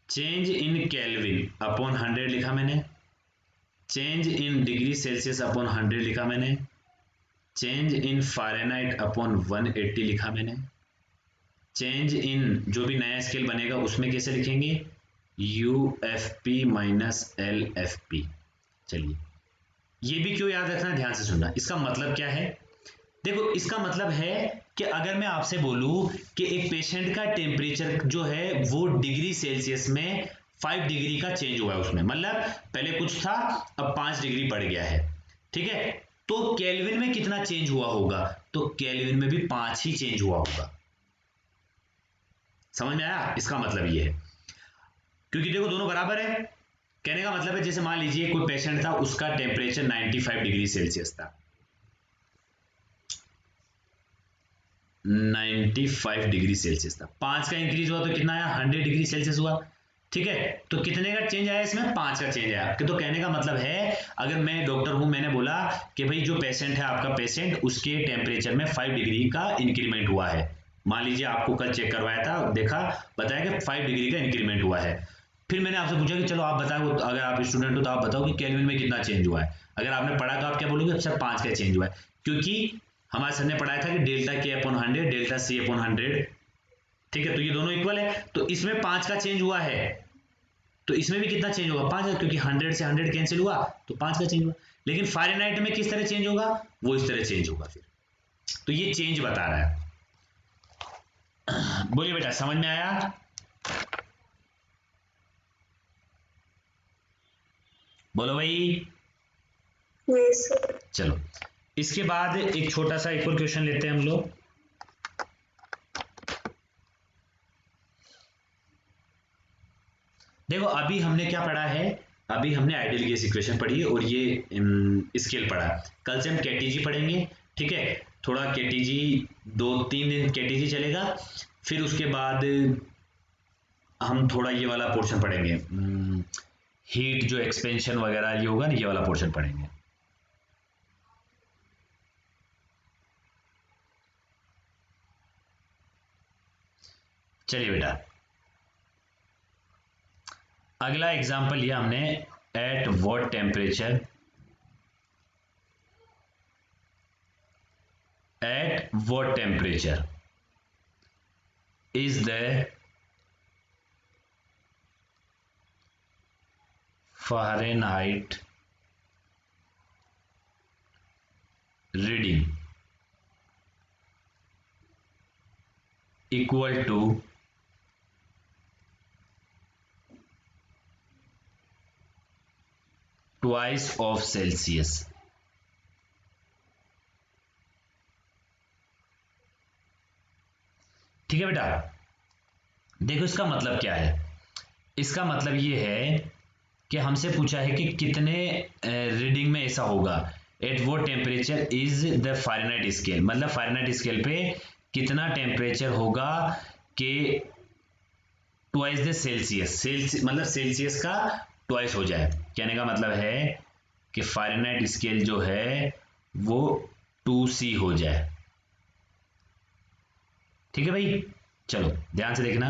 चेंज इन केल्विन अपॉन 100 लिखा मैंने, change in degree Celsius upon 100 लिखा मैंने, चेंज इन फ़ारेनहाइट अपॉन 180 लिखा मैंने, चेंज इन जो भी नया स्केल बनेगा उसमें कैसे लिखेंगे, UFP माइनस LFP। चलिए, ये भी क्यों याद रखना, ध्यान से सुनना। इसका मतलब क्या है, देखो इसका मतलब है कि अगर मैं आपसे बोलूं कि एक पेशेंट का टेम्परेचर जो है वो डिग्री सेल्सियस में 5 डिग्री का चेंज हुआ है उसमें, मतलब पहले कुछ था अब 5 डिग्री बढ़ गया है, ठीक है, तो केल्विन में कितना चेंज हुआ होगा, तो केल्विन में भी 5 ही चेंज हुआ होगा। समझ में आया, इसका मतलब ये है, क्योंकि देखो दोनों बराबर है। कहने का मतलब है जैसे मान लीजिए कोई पेशेंट था, उसका टेम्परेचर 95 डिग्री सेल्सियस था, 95 डिग्री सेल्सियस था, 5 का इंक्रीज हुआ तो कितना आया, 100 डिग्री सेल्सियस हुआ। ठीक है, तो कितने का चेंज आया इसमें, 5 का चेंज आया। तो कहने का मतलब है, अगर मैं डॉक्टर हूं, मैंने बोला कि भाई जो पेशेंट है आपका पेशेंट, उसके टेम्परेचर में 5 डिग्री का इंक्रीमेंट हुआ है। मान लीजिए आपको कल चेक करवाया था, देखा बताया कि 5 डिग्री का इंक्रीमेंट हुआ है। फिर मैंने आपसे पूछा कि चलो आप बताओ, अगर आप स्टूडेंट हो तो आप बताओ कि केल्विन में कितना चेंज हुआ है। अगर आपने पढ़ा तो आप क्या बोलोगे, अच्छा 5 का चेंज हुआ है, क्योंकि हमारे सर ने पढ़ाया था कि डेल्टा के अपॉन 100 डेल्टा सी अपॉन 100। ठीक है, तो ये दोनों इक्वल है, तो इसमें 5 का चेंज हुआ है, तो इसमें भी कितना चेंज होगा, 5 का, क्योंकि 100 से 100 कैंसिल हुआ तो 5 का चेंज हुआ। लेकिन फ़ारेनहाइट में किस तरह चेंज होगा, वो इस तरह चेंज होगा फिर, तो ये चेंज बता रहा है। बोलिए बेटा, समझ में आया, बोलो भाई। Yes sir. चलो, इसके बाद एक छोटा सा एक और क्वेश्चन लेते हैं हम लोग। देखो अभी हमने क्या पढ़ा है, अभी हमने आइडियल गैस इक्वेशन पढ़ी और ये स्केल पढ़ा। कल से हम केटीजी पढ़ेंगे, ठीक है, थोड़ा केटीजी 2-3 दिन केटीजी चलेगा, फिर उसके बाद हम थोड़ा ये वाला पोर्शन पढ़ेंगे, हीट जो एक्सपेंशन वगैरह ये होगा ना, ये वाला पोर्शन पढ़ेंगे। चलिए बेटा, अगला एग्जाम्पल लिया हमने, at what temperature, at what temperature is the Fahrenheit reading equal to twice of Celsius. ठीक है बेटा, देखो इसका मतलब क्या है। इसका मतलब ये है कि हमसे पूछा है कि कितने रीडिंग में ऐसा होगा, एट वो temperature is the Fahrenheit scale, मतलब फ़ारेनहाइट स्केल पे कितना टेम्परेचर होगा कि ट्वाइस द सेल्सियस, मतलब सेल्सियस का ट्वाइस हो जाए। कहने का मतलब है कि फ़ारेनहाइट स्केल जो है वो 2C हो जाए। ठीक है भाई, चलो ध्यान से देखना।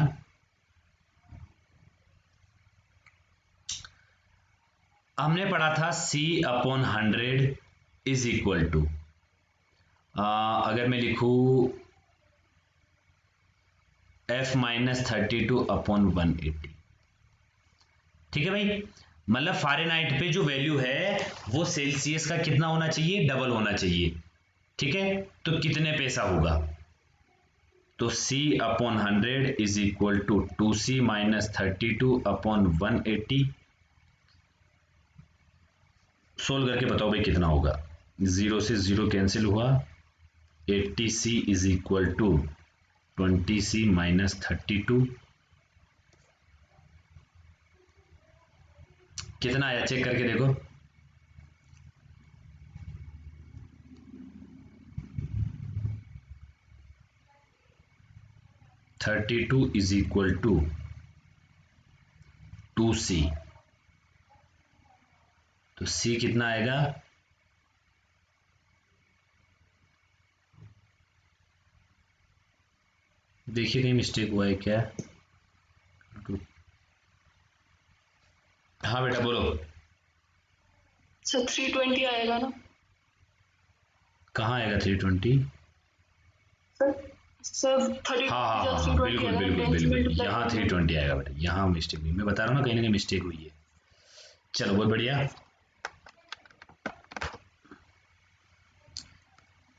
हमने पढ़ा था C/100 इज इक्वल टू, अगर मैं लिखूं F-32/180। ठीक है भाई, मतलब फ़ारेनहाइट पे जो वैल्यू है वो सेल्सियस का कितना होना चाहिए, डबल होना चाहिए। ठीक है, तो कितने पैसा होगा, तो C/100 is equal to 2C - 32/180। Solve करके बताओ भाई कितना होगा। 0 से 0 कैंसिल हुआ, 80C is equal to 20C - 32। कितना आया चेक करके देखो। Thirty two is equal to 2C, तो C कितना आएगा, देखिए कहीं मिस्टेक हुआ है क्या। हाँ बेटा बोलो। सर 320 आएगा ना। कहाँ आएगा 320, सर 30 हाँ हाँ हाँ बिल्कुल बिल्कुल बिल्कुल, यहाँ 320 आएगा बेटा, यहाँ मिस्टेक हुई, मैं बता रहा हूँ ना कहीं ना कहीं मिस्टेक हुई है। चलो बहुत बढ़िया,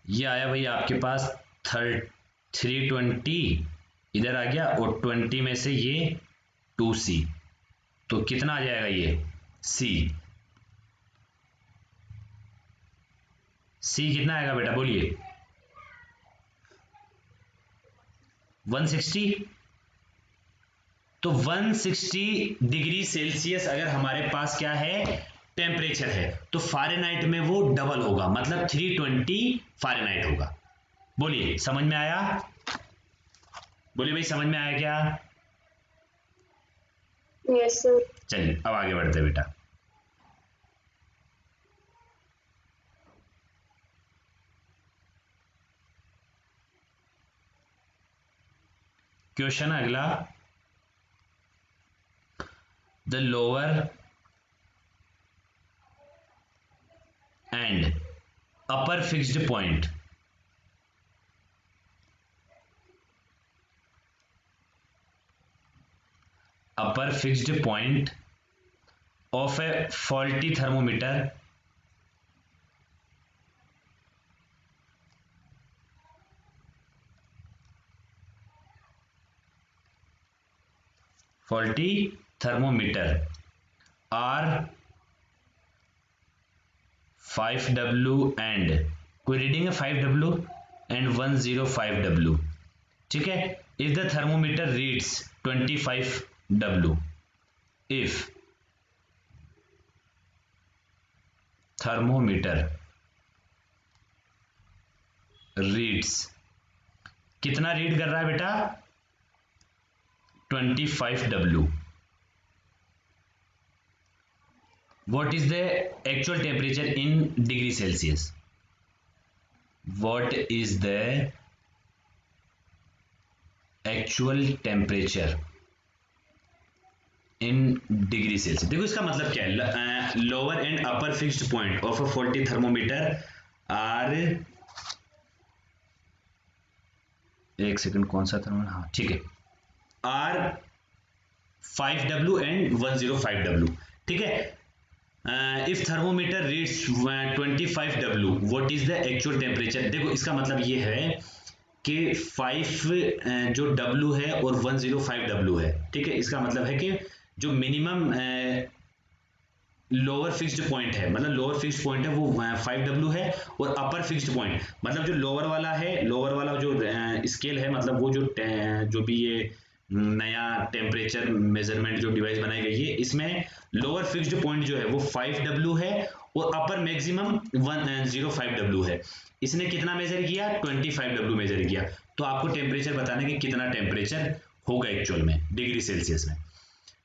ये आया भाई आपके पास 320 इधर आ गया, और 20 में से ये 2C, तो कितना आ जाएगा ये C। C कितना आएगा बेटा बोलिए, 160। तो 160 डिग्री सेल्सियस अगर हमारे पास क्या है टेम्परेचर है, तो फ़ारेनहाइट में वो डबल होगा, मतलब 320 फ़ारेनहाइट होगा। बोलिए समझ में आया, बोलिए भाई समझ में आया क्या। Yes sir. चलिए अब आगे बढ़ते हैं बेटा। क्वेश्चन अगला, the lower and upper fixed point of a faulty thermometer are 5W and कोई रीडिंग है 5W and 105W। ठीक है, if the thermometer reads 25W, if thermometer reads, कितना रीड कर रहा है बेटा 25W, what is the actual temperature in degree Celsius, what is the actual temperature in degree Celsius. देखो इसका मतलब क्या है, lower and upper fixed point of a faulty thermometer are, एक सेकंड कौन सा थर्मोमीटर, हाँ ठीक है, आर 5W एंड 105W। ठीक है, if thermometer reads 25W what is the actual temperature. देखो इसका मतलब ये है कि 5 जो W है और 105W है। ठीक है, इसका मतलब है कि जो मिनिमम लोअर फिक्स्ड पॉइंट है, मतलब लोअर फिक्स्ड पॉइंट है वो 5W है, और अपर फिक्स्ड पॉइंट मतलब जो लोअर वाला है, लोअर वाला जो स्केल है, मतलब वो जो भी ये नया टेम्परेचर मेजरमेंट जो डिवाइस बनाई गई है, इसमें लोअर फिक्स्ड पॉइंट जो है वो 5W है और अपर मैक्सिमम 105W है। इसने कितना मेजर किया? 25W मेजर किया। तो आपको टेम्परेचर बताना कि कितना टेम्परेचर होगा एक्चुअल में डिग्री सेल्सियस में।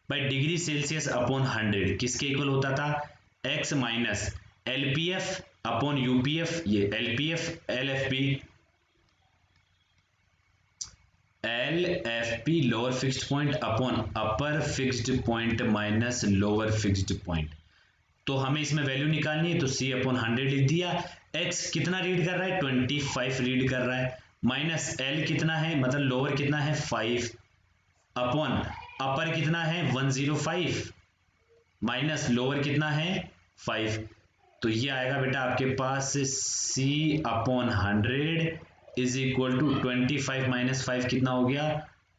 भाई डिग्री सेल्सियस अपॉन 100 किसके इक्वल होता था? x minus LPF upon UPF, ये LPF LFP lower fixed point upon upper fixed point minus lower fixed point. तो हमें इसमें वैल्यू निकालनी है, तो C अपॉन 100 लिख दिया। x कितना रीड कर रहा है? 25 रीड कर रहा है, माइनस L कितना है, मतलब लोअर कितना है? 5 अपॉन अपर कितना है? 105 माइनस लोअर कितना है? 5। तो ये आएगा बेटा आपके पास C upon 100 is equal to 25 minus 5 कितना हो गया?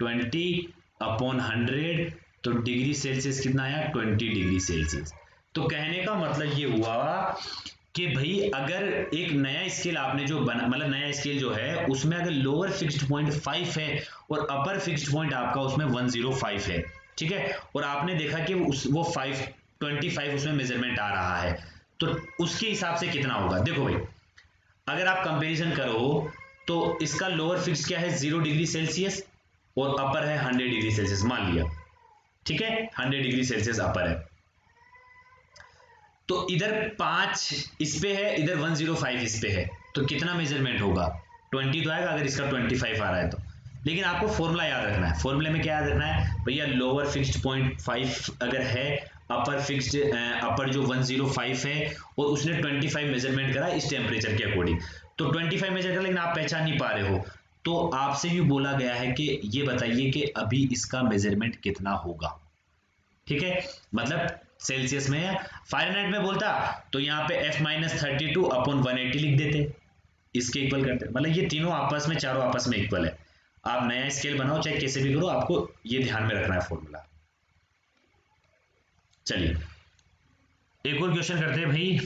20 अपॉन 100। तो डिग्री सेल्सियस कितना आया? 20 डिग्री सेल्सियस। तो कहने का मतलब ये हुआ कि भाई अगर एक नया स्केल आपने जो बना, मतलब नया स्केल जो है उसमें अगर लोअर फिक्स्ड पॉइंट 5 है और अपर फिक्स्ड पॉइंट आपका उसमें 105 है, ठीक है, और आपने देखा कि वो 25 उसमें मेजरमेंट आ रहा है, तो उसके हिसाब से कितना होगा? देखो भाई अगर आप कंपैरिजन करो तो इसका लोअर फिक्स क्या है? 0 डिग्री सेल्सियस और अपर है 100 डिग्री सेल्सियस मान लिया, ठीक है, 100 डिग्री सेल्सियस अपर है। तो इधर 5 इस पे है, इधर 105 इस पे है, तो कितना मेजरमेंट होगा? 20 तो आएगा अगर इसका 25 आ रहा है तो। लेकिन आपको फॉर्मूला याद रखना है। फॉर्मूले में क्या याद रखना है भैया? लोअर फिक्स्ड पॉइंट 5 अगर है, अपर फिक्स्ड अपर जो 105 है और उसने 25 मेजरमेंट करा इस टेम्परेचर के अकॉर्डिंग, तो 25 मेजर करा लेकिन आप पहचान नहीं पा रहे हो, तो आपसे भी बोला गया है कि ये बताइए कि अभी इसका मेजरमेंट कितना होगा, ठीक है, मतलब सेल्सियस में है। फारेनहाइट में बोलता तो यहाँ पे F-32 अपॉन 180 लिख देते, इसके इक्वल करते, मतलब ये तीनों आपस में, चारों आपस में इक्वल है। आप नया स्केल बनाओ चाहे कैसे भी करो, आपको ये ध्यान में रखना है फॉर्मूला। चलिए एक और क्वेश्चन करते हैं भाई।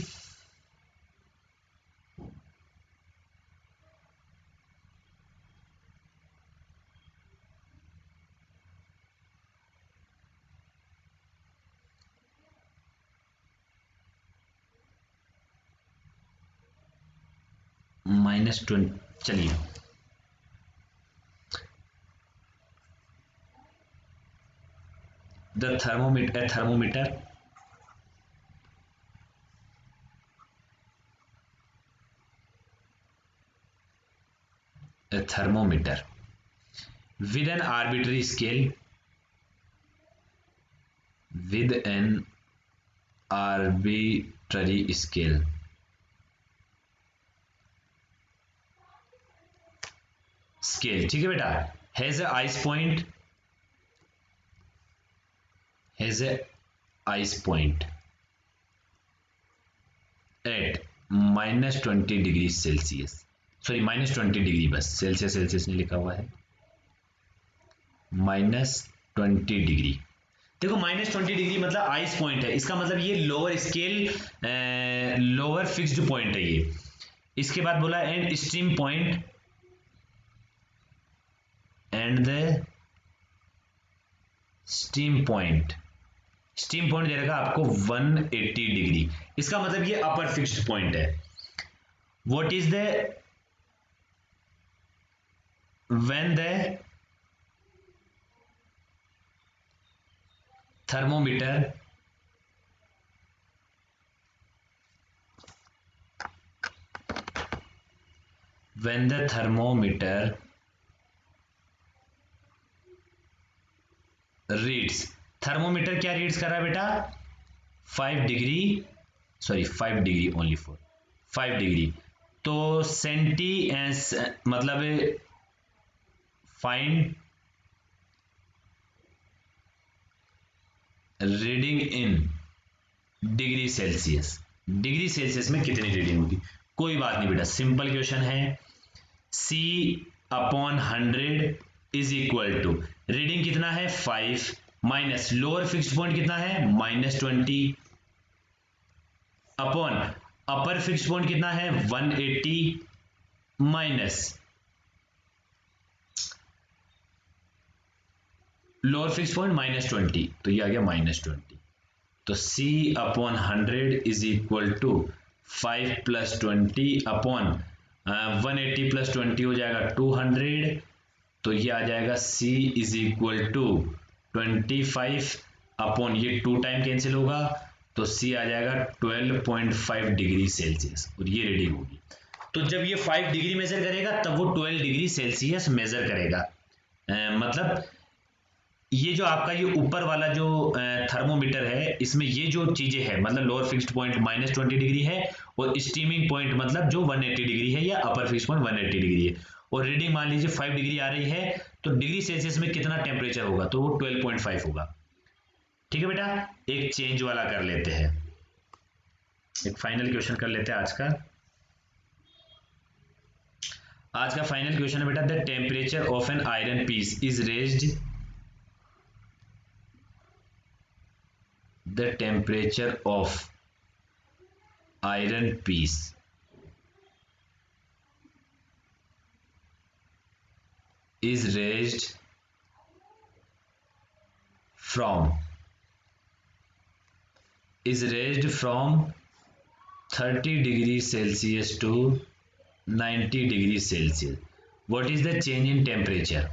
-20, चलिए the thermometer with an arbitrary scale scale, ठीक है बेटा, has a ice point at -20 degree Celsius, sorry -20 degree, बस सेल्सियस नहीं लिखा हुआ है, -20 डिग्री। देखो -20 डिग्री मतलब आइस पॉइंट है, इसका मतलब ये lower scale lower fixed point है ये। इसके बाद बोला and steam point steam point दे रखा आपको 180 डिग्री, इसका मतलब ये अपर फिक्स्ड पॉइंट है। What is the when the thermometer reads, thermometer क्या रीड्स कर रहा है बेटा? 5 degree, sorry 5 degree only for 5 degree, तो सेंटी मतलब find reading in degree Celsius, degree Celsius में कितनी रीडिंग होगी? कोई बात नहीं बेटा, सिंपल क्वेश्चन है। C upon 100 is equal to reading कितना है? 5 माइनस लोअर फिक्स्ड पॉइंट कितना है? -20, अपॉन अपर फिक्स पॉइंट कितना है 180 माइनस लोअर फिक्स पॉइंट -20, तो ये आ गया -20। तो c upon 100 is equal to 5 + 20 upon 180 + 20 हो जाएगा 200, तो ये आ जाएगा c is equal to 25 upon ये 2 टाइम कैंसिल होगा, तो c आ जाएगा 12.5 डिग्री सेल्सियस, और ये रीडिंग होगी। तो जब ये 5 डिग्री मेजर करेगा तब वो 12 डिग्री सेल्सियस मेजर करेगा। मतलब ये जो आपका ये ऊपर वाला जो थर्मोमीटर है, इसमें ये जो चीजें है, मतलब लोअर फिक्स्ड पॉइंट -20 डिग्री है और स्टीमिंग पॉइंट मतलब जो 180 डिग्री है या अपर फिक्स्ड पॉइंट 180 डिग्री है, और रीडिंग मान लीजिए 5 डिग्री आ रही है, तो डिग्री सेल्सियस में कितना टेम्परेचर होगा, तो वो 12.5 होगा। ठीक है बेटा, एक चेंज वाला कर लेते हैं, एक फाइनल क्वेश्चन कर लेते हैं आज का। आज का फाइनल क्वेश्चन है बेटा, the temperature of an iron piece is raised, the temperature of iron piece is raised from 30 degrees Celsius to 90 degrees Celsius. What is the change in temperature?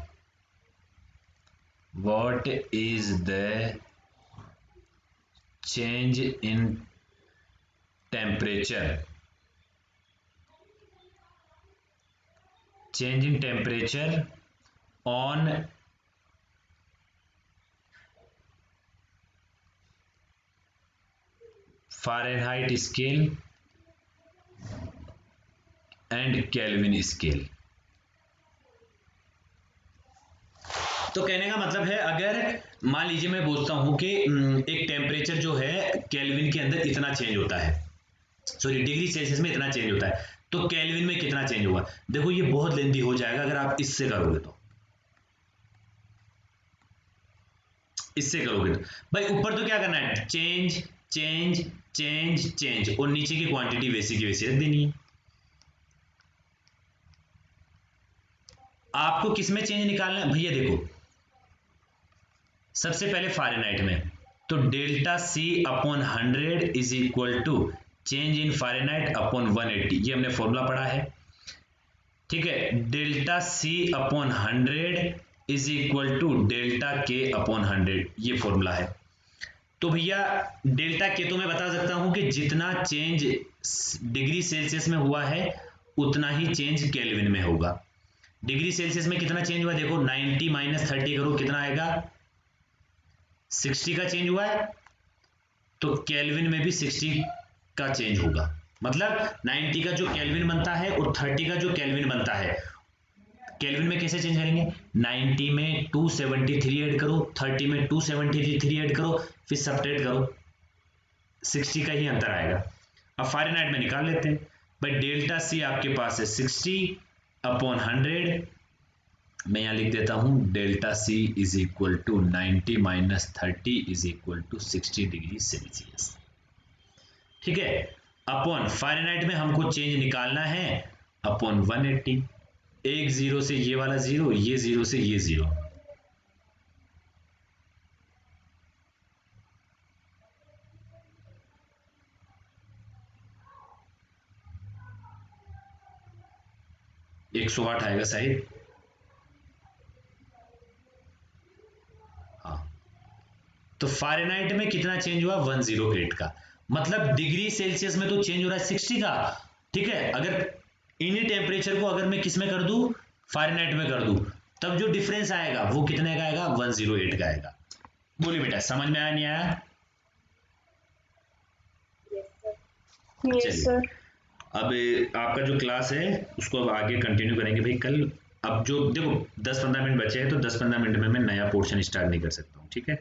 What is the change in temperature? Change in temperature on Fahrenheit scale and Kelvin scale. तो कहने का मतलब है, अगर मान लीजिए मैं बोलता हूं कि एक टेम्परेचर जो है केल्विन के अंदर इतना चेंज होता है, सॉरी डिग्री सेल्सियस में इतना चेंज होता है, तो केल्विन में कितना चेंज होगा। देखो ये बहुत लेंथी हो जाएगा अगर आप इससे करोगे तो, इससे करोगे तो भाई ऊपर तो क्या करना है, चेंज चेंज चेंज चेंज, और नीचे की क्वांटिटी वैसी की वैसी रख देनी है। आपको किसमें चेंज निकालना है भैया, देखो सबसे पहले फ़ारेनहाइट में, तो delta C upon 100 is equal to change in Fahrenheit upon 180, ये हमने फॉर्मूला पढ़ा है। ठीक है, delta C upon 100 is equal to delta K upon 100, ये फॉर्मूला है। तो भैया डेल्टा K तो मैं बता सकता हूं कि जितना चेंज डिग्री सेल्सियस में हुआ है उतना ही चेंज केल्विन में होगा। डिग्री सेल्सियस में कितना चेंज हुआ, देखो 90 - 30 करो कितना आएगा, 60 का चेंज हुआ है, तो केल्विन में भी 60 का चेंज होगा। मतलब 90 का जो केल्विन बनता है और 30 का जो केल्विन बनता है, केल्विन में कैसे चेंज करेंगे, 90 में 273 ऐड करो, 30 में 273 ऐड करो, फिर सब्ट्रैक्ट करो, 60 का ही अंतर आएगा। अब फ़ारेनहाइट में निकाल लेते हैं भाई, डेल्टा C आपके पास है 60 अपॉन 100, मैं यहां लिख देता हूं delta C is equal to 90 - 30 is equal to 60 degree Celsius. ठीक है, अपॉन फ़ारेनहाइट में हमको चेंज निकालना है अपॉन 180, एक जीरो से ये वाला जीरो, ये जीरो से ये जीरो, एक 108 आएगा शायद, हाँ। तो फ़ारेनहाइट में कितना चेंज हुआ, 108 का, मतलब डिग्री सेल्सियस में तो चेंज हो रहा है 60 का। ठीक है, अगर इन्हीं टेम्परेचर को अगर मैं किस में कर दूं, फ़ारेनहाइट में कर दूं, तब जो डिफरेंस आएगा वो कितने का आएगा, 108 का आएगा। बोलिए बेटा, समझ में आया नहीं आया? Yes sir. अब आपका जो क्लास है उसको अब आगे कंटिन्यू करेंगे भाई कल। अब जो देखो 10-15 मिनट बचे हैं, तो 10-15 मिनट में मैं नया पोर्शन स्टार्ट नहीं कर सकता हूँ, ठीक है।